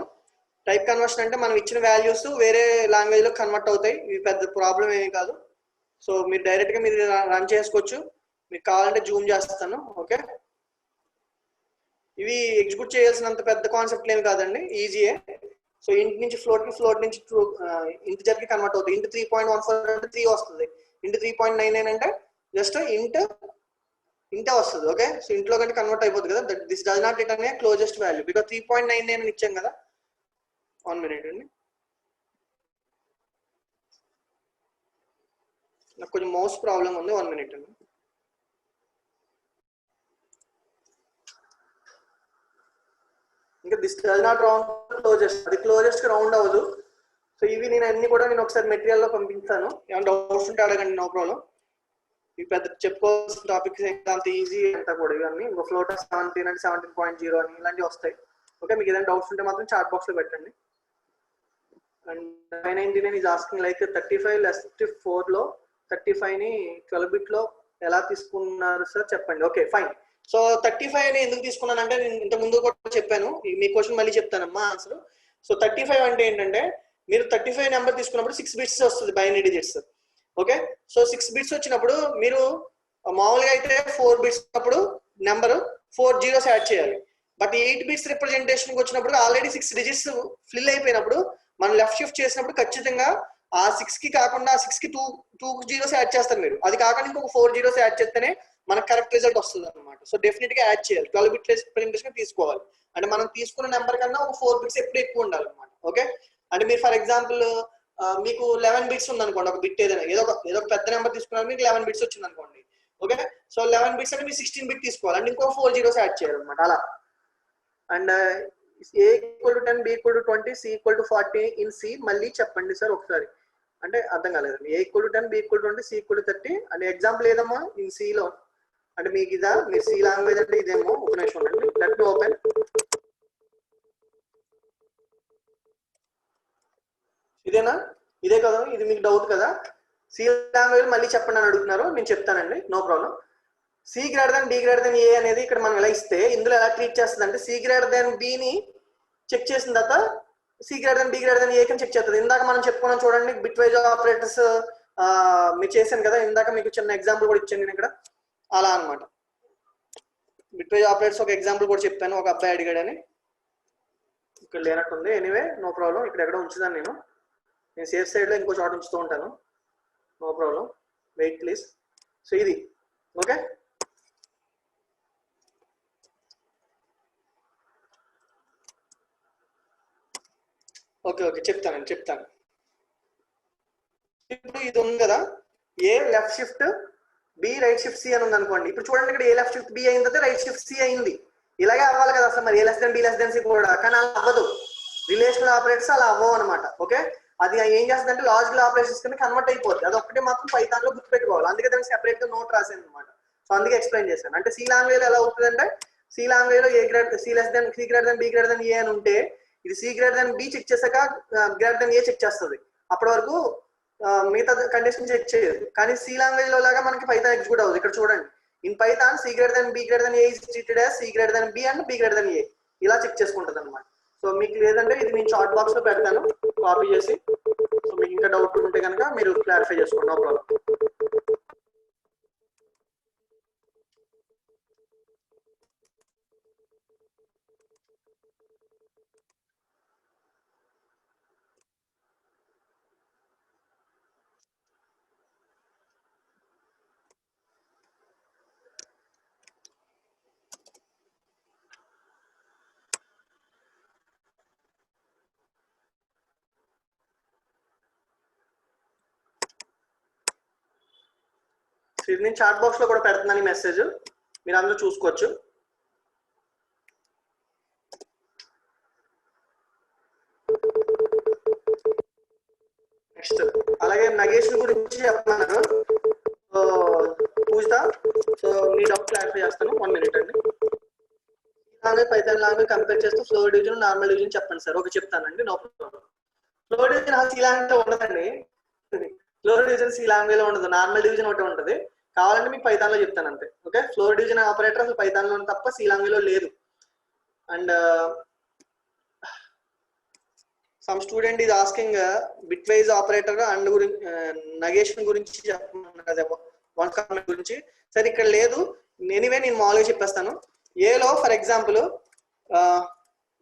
Type conversion అంటే మనం ఇచ్చిన వాల్యూస్ వేరే లాంగ్వేజ్ లో కన్వర్ట్ అవుతాయి. ఇది పెద్ద ప్రాబ్లం ఏమీ కాదు. సో మీరు డైరెక్ట్ గా మీరు రన్ చేసుకోవచ్చు. మీకు కావాలంటే జూమ్ చేస్తాను. ఓకే, ఇవి ఎగ్జిక్యూట్ చేయాల్సినంత పెద్ద కాన్సెప్ట్ ఏమి కాదండి, ఈజీయే. సో ఇంట్ నుంచి ఫ్లోట్ కి, ఫ్లోట్ నుంచి ఇంటిజర్ కి కన్వర్ట్ అవుతుంది. ఇంట్ 3.14 అంటే 3 వస్తుంది. ఇంట్ 3.99 అంటే జస్ట్ ఇంటే వస్తుంది. ఓకే, సో ఇంట్లో కంటే కన్వర్ట్ అయిపోతుంది కదా. This does not return A closest value because 3.99 అని ఇచ్చాం కదా. 1 minute అండి, నాకు కొంచెం మౌస్ ప్రాబ్లం ఉంది. 1 minute అండి. ఇంకా this does not round closest, అది క్లోజెస్ట్ రౌండ్ అవ్వదు. సో ఇవి నేను అన్ని కూడా నేను ఒకసారి మెటీరియల్ లో పంపిస్తాను. ఏమైనా డౌట్స్ ఉంటే అడగండి, నో ప్రాబ్లం. ఇవి పెద్ద చెప్పుకోవాల్సిన టాపిక్స్ అంత ఈజీ అంతా కూడా. ఇవన్నీ ఇంకో ఫ్లోట్ 17 అంటే 17.0 అని ఇలాంటివి వస్తాయి. ఓకే, మీకు ఏదైనా డౌట్స్ ఉంటే మాత్రం చాట్ బాక్స్ లో పెట్టండి. And 599 is asking like 35 less 54 లో 35 ని 12 bit లో ఎలా తీసుకున్నారు సార్ చెప్పండి. Okay fine. సో 35 ని ఎందుకు తీసుకున్నానంటే నేను ఇంత ముందు కూడా చెప్పాను. మీ క్వశ్చన్ మళ్ళీ చెప్తానమ్మా ఆన్సర్. సో 35 అంటే ఏంటంటే మీరు 35 నెంబర్ తీసుకున్నప్పుడు 6 bits వస్తుంది, binary digits. Okay, so 6 bits వచ్చినప్పుడు మీరు మామూలుగా అయితే 4 bits అప్పుడు నెంబర్ 4 zeros యాడ్ చేయాలి. బట్ 8 bits రిప్రజెంటేషన్ వచ్చినప్పుడు ఆల్రెడీ 6 digits ఫిల్ అయిపోయినప్పుడు మనం లెఫ్ట్ షిఫ్ట్ చేసినప్పుడు ఖచ్చితంగా ఆ 6 కి కాకుండా ఆ 6 కి 2 zeros యాడ్ చేస్తారు మీరు. అది కాకుండా ఇంకొక 4 zeros యాడ్ చేస్తేనే మనకు కరెక్ట్ రిజల్ట్ వస్తుంది అనమాట. సో డెఫినెట్ గా యాడ్ చేయాలి. 12 bit రిప్రజెంటేషన్ తీసుకోవాలి. అంటే మనం తీసుకున్న నెంబర్ కన్నా ఒక 4 bits ఎప్పుడు ఎక్కువ ఉండాలి అనమాట. ఓకే, అంటే మీరు ఫర్ ఎగ్జాంపుల్ మీకు 11 bits ఉంది అనుకోండి, ఒక బిట్ ఏదైనా ఏదో ఒక పెద్ద నెంబర్ తీసుకున్నారు, మీకు 11 bits వచ్చింది అనుకోండి. ఓకే, సో 11 bits అంటే మీరు 16 bit తీసుకోవాలి, అంటే ఇంకో 4 zeros యాడ్ చేయాలి అనమాట అలా. And A = 10, B = 20, C = 40 in C మళ్ళీ చెప్పండి సార్ ఒకసారి. అంటే అర్థం కాలేదండి. A = 10, B = 20, C = 30 అంటే ఎగ్జాంపుల్ ఏదమ్మా ఇన్ సి లో? అంటే మీకు ఇదా, మీరు సి లాంగ్వేజ్ అంటే ఇదేమో. ఒక నిమిషం ఉండండి, లెట్ మీ ఓపెన్. ఇదేనా? ఇదే కదా, ఇది మీకు డౌట్ కదా. సి లాంగ్వేజ్ మళ్ళీ చెప్పండి అని అడుగుతున్నారు, నేను చెప్తానండి, no problem. C greater than A అనేది ఇక్కడ మనం ఎలా ఇస్తే ఇందులో ఎలా ట్రీట్ చేస్తుంది అంటే సి గ్రేటర్ దెన్ బిని చెక్ చేసిన తర్వాత C greater than B greater than A కి చెక్ చేస్తుంది. ఇందాక మనం చెప్పుకున్నాం చూడండి, బిట్ వైజ్ ఆపరేటర్స్ మీరు చేశాను కదా ఇందాక, మీకు చిన్న ఎగ్జాంపుల్ కూడా ఇచ్చాను నేను ఇక్కడ. అలా అనమాట, బిట్ వైజ్ ఆపరేటర్స్ ఒక ఎగ్జాంపుల్ కూడా చెప్పాను. ఒక అబ్బాయి అడిగాడని, ఇక్కడ లేనట్టుంది. ఎనీవే నో ప్రాబ్లం, ఇక్కడ ఎక్కడ ఉంచుదాను నేను సేఫ్ సైడ్ లో ఇంకో చోట ఉంచుతూ ఉంటాను. No problem, wait please. So ఇది ఓకే. ఓకే ఓకే చెప్తాను. ఇప్పుడు ఇది ఉంది కదా, A left shift B right shift C అని ఉంది అనుకోండి. ఇప్పుడు చూడండి, ఇక్కడ ఏ లెఫ్ట్ షిఫ్ట్ బి అయిన తర్వాత రైట్ షిఫ్ట్ సి అయింది. ఇలాగే అవ్వాలి కదా అసలు మరి, A less than B less than C కూడా. కానీ అలా అవ్వదు, రిలేషనల్ ఆపరేటర్స్ అలా అవ్వవు అనమాట. ఓకే, అది ఏం చేస్తుంది అంటే లాజికల్ ఆపరేషన్స్ కింద కన్వర్ట్ అయిపోతుంది. అది ఒక్కటే మాత్రం పైథాన్ లో గుర్తుపెట్టుకోవాలి. అందుకే దానికి సెపరేట్ గా నోట్ రాసాను అనమాట. సో అందుకే ఎక్స్ప్లెయిన్ చేశాను. అంటే సి లాంగ్వేజ్ ఎలా అవుతుంది అంటే, సి లాంగ్వేజ్ లో A greater C less than C greater than B greater than A అని ఉంటే ఇది C greater than B check చేశాక గ్రేటర్ దెన్ ఏ చెక్ చేస్తుంది. అప్పటి వరకు మిగతా కండిషన్ చెక్ చేయదు. కానీ సి లాంగ్వేజ్ లో లాగా మనకి పైథాన్ ఎగ్జిక్యూట్ అవుతుంది. ఇక్కడ చూడండి, in Python C greater than B greater than A is treated as C greater than B and B greater than A, ఇలా చెక్ చేసుకుంటుంది అనమాట. సో మీకు లేదంటే ఇది నేను చాట్ బాక్స్ లో పెడతాను కాపీ చేసి. సో మీకు ఇంకా డౌట్ ఉంటే కనుక మీరు క్లారిఫై చేసుకోండి, నో ప్రాబ్లం. ఇది నేను చాట్ బాక్స్ లో కూడా పెడుతున్నాను ఈ మెసేజ్, మీరు అందరూ చూసుకోవచ్చు. నెక్స్ట్ అలాగే నగేష్ గురించి చెప్తున్నారు. పూజిత, సో మీ డౌట్ క్లారిఫై చేస్తాను. 1 minute అండి. లాంగ్వేజ్ పైథాన్ లాంగ్వేజ్ కంపేర్ చేస్తూ ఫ్లోర్ డివిజన్ నార్మల్ డివిజన్ చెప్పండి సార్. ఓకే చెప్తానండి, no problem. Floor division C language ఉండదండి. ఫ్లోర్ డివిజన్ సి లాంగ్వేజ్ లో ఉండదు, నార్మల్ డివిజన్ ఒకటి ఉంటుంది. కావాలంటే మీకు పైథాన్ లో చెప్తాను అంతే. ఓకే, ఫ్లోర్ డివిజన్ ఆపరేటర్ అసలు పైథాన్ లో తప్ప సి లాంగ్వేజ్ లో లేదు. And some student is asking bitwise operator and negation గురించి చెప్పమన్నారు కదా, వన్ కామెంట్ గురించి. సరే ఇక్కడ లేదు, ఎనీవే నేను మామూలుగా చెప్పేస్తాను. ఏలో ఫర్ ఎగ్జాంపుల్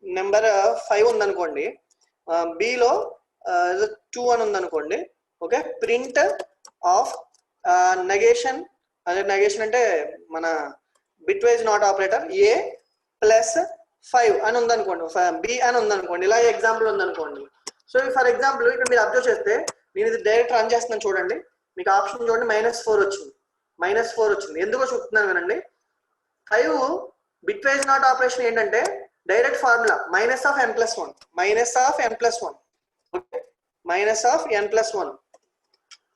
నెంబర్ 5 ఉందనుకోండి, బిలో 2 అని ఉందనుకోండి. ఓకే, ప్రింట్ ఆఫ్ నెగేషన్, అదే నెగేషన్ అంటే మన bit wise not operator A plus 5 అని ఉందనుకోండి, బి అని ఉందనుకోండి, ఇలా ఎగ్జాంపుల్ ఉందనుకోండి. సో ఫర్ ఎగ్జాంపుల్ ఇక్కడ మీరు అబ్జర్వ్ చేస్తే నేను ఇది డైరెక్ట్ రన్ చేస్తున్నాను చూడండి, మీకు ఆప్షన్ చూడండి -4 వచ్చింది. -4 వచ్చింది, ఎందుకో చూపుతున్నాను కదండి. 5 బిట్ వైజ్ నాట్ ఆపరేషన్ ఏంటంటే direct formula -n+1, -n+1. Okay, -n+1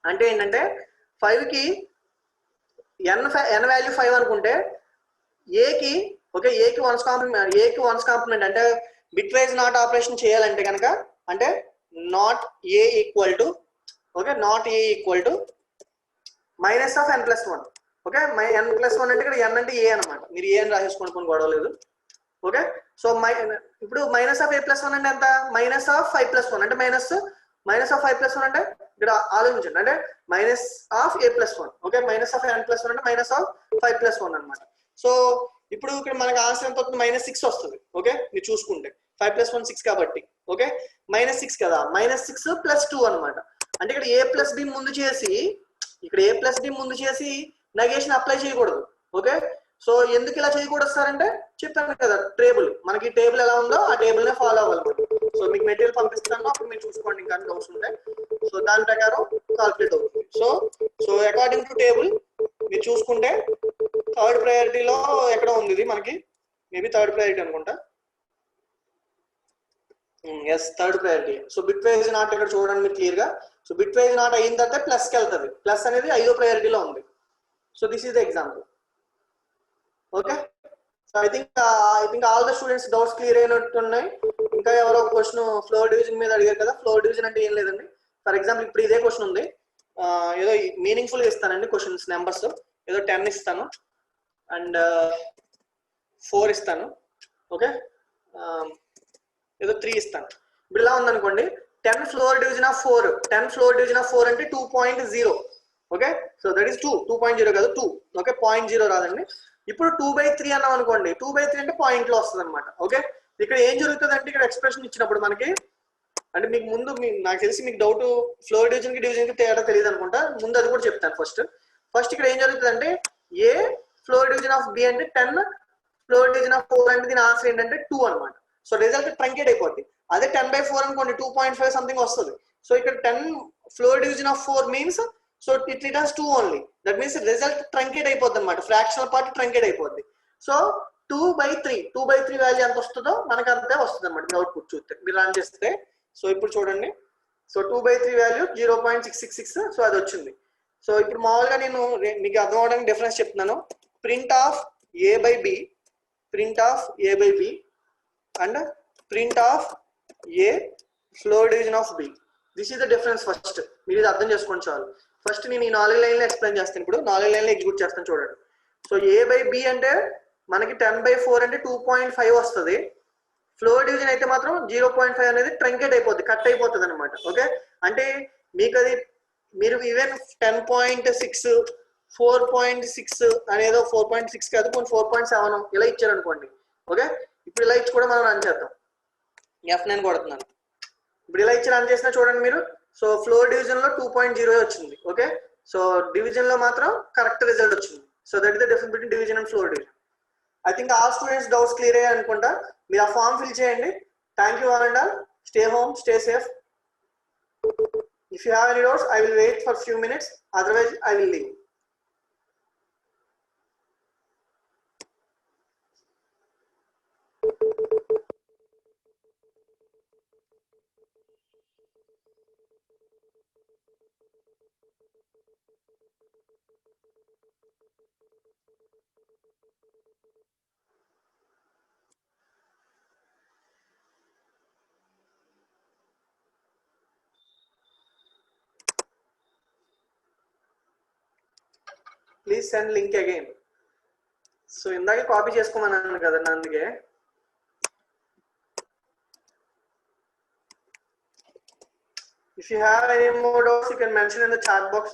అంటే ఏంటంటే 5కి n వాల్యూ 5 అనుకుంటే ఏకి ఓకే ఏకి వన్స్ కాంప్లిమెంట్ అంటే బిట్ వైజ్ నాట్ ఆపరేషన్ చేయాలంటే కనుక అంటే not a equal to okay not a equal to -n+1. Okay, n+1 అంటే ఇక్కడ n అంటే ఏ అనమాట. మీరు ఏ అని రాసేసుకోండి, గొడవ లేదు. ఓకే, సో ఇప్పుడు -a+1 అంటే ఎంత, -5+1 అంటే -5+1 అంటే ఇక్కడ ఆలోచించండి, అంటే -a+1. ఓకే, -n+1 అంటే -5+1 అనమాట. సో ఇప్పుడు ఇక్కడ మనకి ఆన్సర్ ఎంత వస్తుంది, -6 వస్తుంది. ఓకే, మీరు చూసుకుంటే 5+1 6 కాబట్టి ఓకే -6 కదా, -6 + 2 అనమాట. అంటే ఇక్కడ a+b ముందు చేసి నెగేషన్ అప్లై చేయకూడదు. ఓకే, సో ఎందుకు ఇలా చేయకూడదు సార్ అంటే చెప్పాను కదా, టేబుల్ మనకి టేబుల్ ఎలా ఉందో ఆ టేబుల్ నే ఫాలో అవ్వాలి. సో మీకు మెటీరియల్ పంపిస్తాను, అప్పుడు మీరు చూసుకోండి ఇంకా డౌట్స్ ఉంటాయి. సో దాని ప్రకారం కాల్కులేట్ అవుతుంది. సో అకార్డింగ్ టు టేబుల్ మీరు చూసుకుంటే థర్డ్ ప్రయారిటీలో ఎక్కడ ఉంది ఇది మనకి, మేబీ థర్డ్ ప్రయారిటీ అనుకుంటా. Yes, third priority. So bitwise not ఇక్కడ చూడండి మీరు క్లియర్ గా. సో బిట్ వైజ్ నాట్ అయిన తర్వాత ప్లస్ కి వెళ్తుంది, ప్లస్ అనేది 5వ ప్రయారిటీలో ఉంది. So this is the example. Okay, so I think all the students doubts clear అయినట్టు ఉన్నాయి. ఇంకా ఎవరో క్వశ్చన్ ఫ్లోర్ డివిజన్ మీద అడిగారు కదా. ఫ్లోర్ డివిజన్ అంటే ఏం లేదండి, ఫర్ ఎగ్జాంపుల్ ఇప్పుడు ఇదే క్వశ్చన్ ఉంది, ఏదో మీనింగ్ఫుల్ గా ఇస్తానండి క్వశ్చన్స్ నెంబర్స్. ఏదో 10 ఇస్తాను అండ్ 4 ఇస్తాను. ఓకే, ఏదో 3 ఇస్తాను. ఇప్పుడు ఇలా ఉందనుకోండి, 10 ఫ్లోర్ డివిజన్ ఆఫ్ 4 అంటే 2.0. ఓకే, సో దట్ ఈస్ 2.0 కదా, 2. ఓకే, 0.0 రాదండి. ఇప్పుడు 2/3 అన్నాం అనుకోండి, 2/3 అంటే పాయింట్ లో వస్తుంది అనమాట. ఓకే, ఇక్కడ ఏం జరుగుతుంది అంటే ఇక్కడ ఎక్స్ప్రెషన్ ఇచ్చినప్పుడు మనకి అంటే మీకు ముందు నాకు తెలిసి మీకు డౌట్ ఫ్లోర్ డివిజన్ కి డివిజన్ కి తేడా తెలియదు అనుకుంటా, ముందు అది కూడా చెప్తాను. ఫస్ట్ ఇక్కడ ఏం జరుగుతుంది అంటే ఏ ఫ్లోర్ డివిజన్ ఆఫ్ బి అంటే 10, ఫ్లోర్ డివిజన్ ఆఫ్ 4 అంటే దీని ఆన్సర్ ఏంటంటే 2 అనమాట. సో రిజల్ట్ ట్రంకేట్ అయిపోద్ది. అదే 10/4 అనుకోండి 2.5 సంథింగ్ వస్తుంది. సో ఇక్కడ 10 floor division of 4 means so it returns 2 only. That means result truncate అయిపోద్ది అనమాట, ఫ్రాక్షనల్ పార్ట్ ట్రంకేట్ అయిపోద్ది. సో 2/3 వాల్యూ ఎంత వస్తుందో మనకు అంతే వస్తుంది అనమాట. మీరు అవుట్పుట్ చూస్తే మీరు రన్ చేస్తే. సో ఇప్పుడు చూడండి, సో 2/3 వాల్యూ 0.666. సో అది వచ్చింది. సో ఇప్పుడు మామూలుగా నేను మీకు అర్థం అవడానికి డిఫరెన్స్ చెప్తున్నాను. Print of a/b and print of a floor division of b. This is the difference. First మీరు ఇది అర్థం చేసుకోండి చాలు. ఫస్ట్ నేను ఈ 4 లైన్లు ఎక్స్ప్లెయిన్ చేస్తాను. ఇప్పుడు 4 లైన్లు ఎగ్జిక్యూట్ చేస్తాను చూడండి. సో a/b అంటే మనకి 10/4 అంటే 2.5 వస్తుంది. ఫ్లోర్ డివిజన్ అయితే మాత్రం 0.5 అనేది ట్రంకేట్ అయిపోద్ది, కట్ అయిపోతుంది అనమాట. ఓకే, అంటే మీకు అది మీరు ఈవెన్ 10.6 4.6 అనేదో 4.6 కాదు, 4.7 ఇలా ఇచ్చారనుకోండి. ఓకే, ఇప్పుడు ఇలా ఇచ్చి కూడా మనం రన్ చేద్దాం. F9 కొడుతున్నాను. ఇప్పుడు ఇలా ఇచ్చి రన్ చేసినా చూడండి మీరు. సో ఫ్లోర్ డివిజన్ లో 2.0 వచ్చింది. ఓకే, సో డివిజన్ లో మాత్రం కరెక్ట్ రిజల్ట్ వచ్చింది. So that is the difference between division and floor division. I think all students doubts clear అయ్యాయి అనుకుంటా. మీరు ఆ ఫామ్ ఫిల్ చేయండి. Thank you all and all. Stay home, stay safe. If you have any doubts, I will wait for few minutes. Otherwise, I will leave. Please send link again. So ఇందాక copy చేసుకోమన్నాను కదా అందుకే. If you have any more doubts, you can mention in the chat box.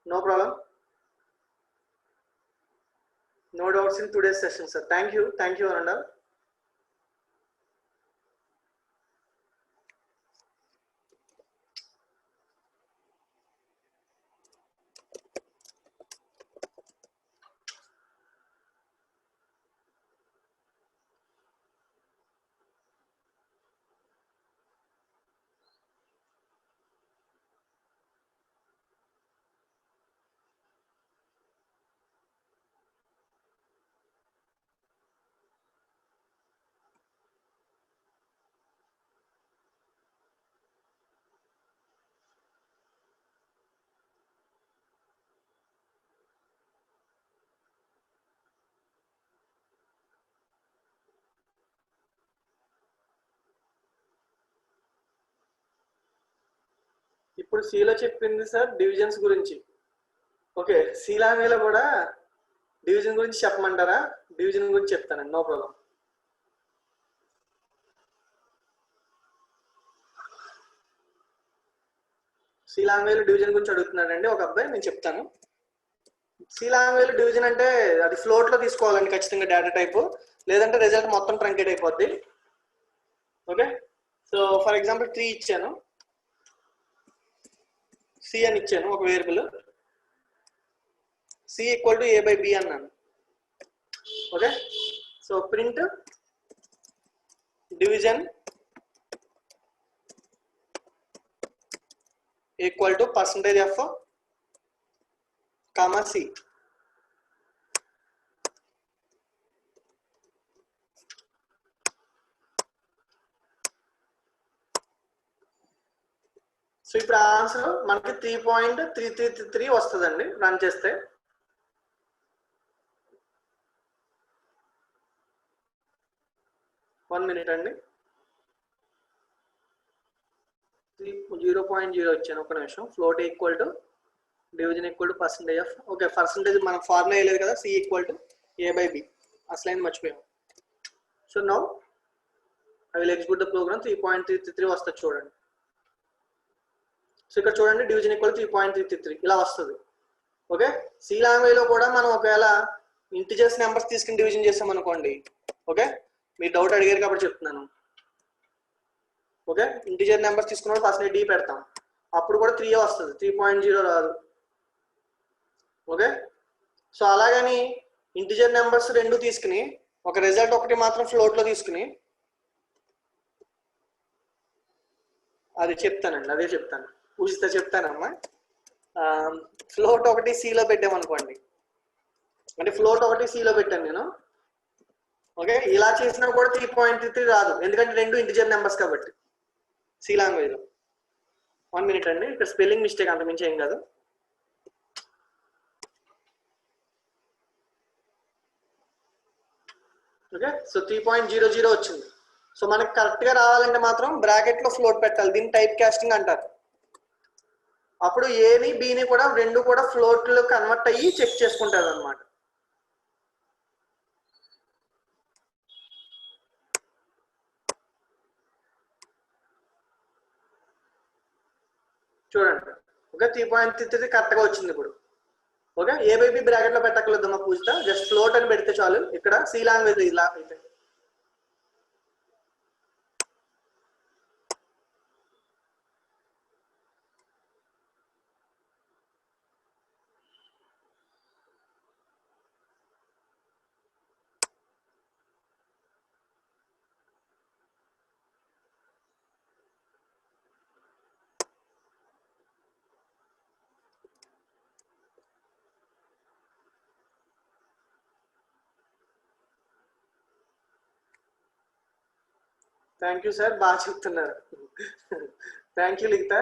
No problem. No doubts in today's session, sir. Thank you, Ananda. ఇప్పుడు సిలో చెప్పింది sir divisions గురించి. Okay, C లాంగ్వేజ్లో కూడా division గురించి చెప్పమంటారా? డివిజన్ గురించి చెప్తానండి, నో ప్రాబ్లం. సి లాంగ్వేజ్లో డివిజన్ గురించి అడుగుతున్నాడండి ఒక అబ్బాయి, నేను చెప్తాను. సి లాంగ్వేజ్లో డివిజన్ అంటే అది ఫ్లోట్లో తీసుకోవాలండి ఖచ్చితంగా డేటా టైపు, లేదంటే రిజల్ట్ మొత్తం ట్రంకేట్ అయిపోద్ది. ఓకే, సో ఫర్ ఎగ్జాంపుల్ 3 ఇచ్చాను, సి అని ఇచ్చాను ఒక variable, C equal to a by b అన్నాను. Okay, so print division equal to %f comma C. So ఇప్పుడు ఆన్సర్ మనకి 3.333 వస్తుందండి రన్ చేస్తే. వన్ మినిట్ అండి, 0.0 ఇచ్చాను, ఒక నిమిషం. Float equal to division equal to %f. Okay, percentage మనం ఫార్ములా వేయలేదు కదా, C equal to a by b. అసలైంది మర్చిపోయాం. So now I will execute the program. 3.333 వస్తుంది చూడండి. సో ఇక్కడ చూడండి, డివిజన్ ఈక్వల్ 3.333 ఇలా వస్తుంది. ఓకే, సి లాంగ్వేజ్ లో కూడా మనం ఒకవేళ ఇంటిజర్స్ నెంబర్స్ తీసుకుని డివిజన్ చేసాం అనుకోండి. ఓకే, మీరు డౌట్ అడిగారు కాబట్టి చెప్తున్నాను. ఓకే, ఇంటిజర్ నెంబర్స్ తీసుకున్నప్పుడు ఫస్ట్ d పెడతాం, అప్పుడు కూడా 3 వస్తుంది, 3.0 రాదు. ఓకే, సో అలాగని ఇంటిజర్ నెంబర్స్ రెండు తీసుకుని ఒక రిజల్ట్ ఒకటి మాత్రం ఫ్లోట్ లో తీసుకుని, అది చెప్తానండి, అదే చెప్తాను, పూజిత చెప్తానమ్మా. ఫ్లోట్ ఒకటి సిలో పెట్టామనుకోండి, అంటే ఫ్లోట్ ఒకటి సిలో పెట్టాను నేను. ఓకే, ఇలా చేసినా కూడా 3.33 రాదు, ఎందుకంటే రెండు ఇంటిజర్ నెంబర్స్ కాబట్టి సి లాంగ్వేజ్ లో. 1 మినిట్ అండి, ఇక్కడ స్పెల్లింగ్ మిస్టేక్, అంత మించి ఏం కాదు. ఓకే, సో 3.00 వచ్చింది. సో మనకి కరెక్ట్ గా రావాలంటే మాత్రం బ్రాకెట్ లో ఫ్లోట్ పెట్టాలి, దీన్ని టైప్ కాస్టింగ్ అంటారు. అప్పుడు ఏని బిని కూడా రెండు కూడా ఫ్లోట్ లో కన్వర్ట్ అయ్యి చెక్ చేసుకుంటారు అనమాట. చూడండి, ఓకే, 3.33 కరెక్ట్ గా వచ్చింది ఇప్పుడు. Okay, a by b bracket లో పెట్టక్కర్లేదు మా పూజిత, జస్ట్ ఫ్లోట్ అని పెడితే చాలు. ఇక్కడ సి లాంగ్వేజ్ ఇలా అయితే థ్యాంక్ యూ సార్, బాగా చెప్తున్నారు. థ్యాంక్ యూ లిఖిత.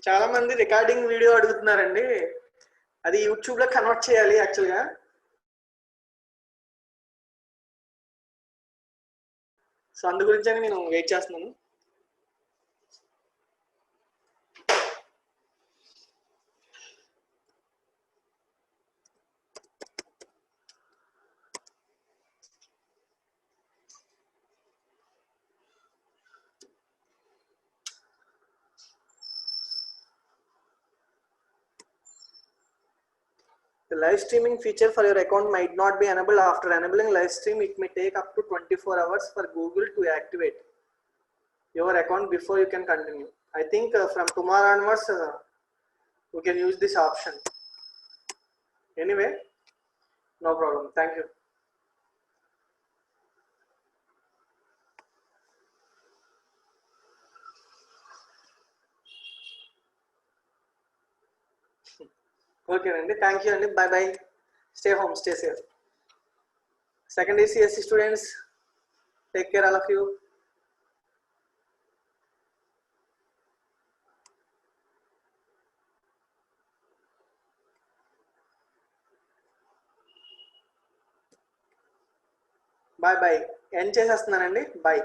చాలా మంది రికార్డింగ్ వీడియో అడుగుతున్నారండి, అది యూట్యూబ్ లో కన్వర్ట్ చేయాలి యాక్చువల్గా. సో అందు గురించి నేను వెయిట్ చేస్తున్నాను. The live streaming feature for your account might not be enabled. After enabling live stream, it may take up to 24 hours for Google to activate your account before you can continue. I think from tomorrow onwards, we can use this option. Anyway, no problem. Thank you. Okay, Andy. Thank you, Andy. Bye bye. Stay home, stay safe. Secondary CSC students, take care, all of you. Bye bye. End చేసేస్తున్నానండి. Bye.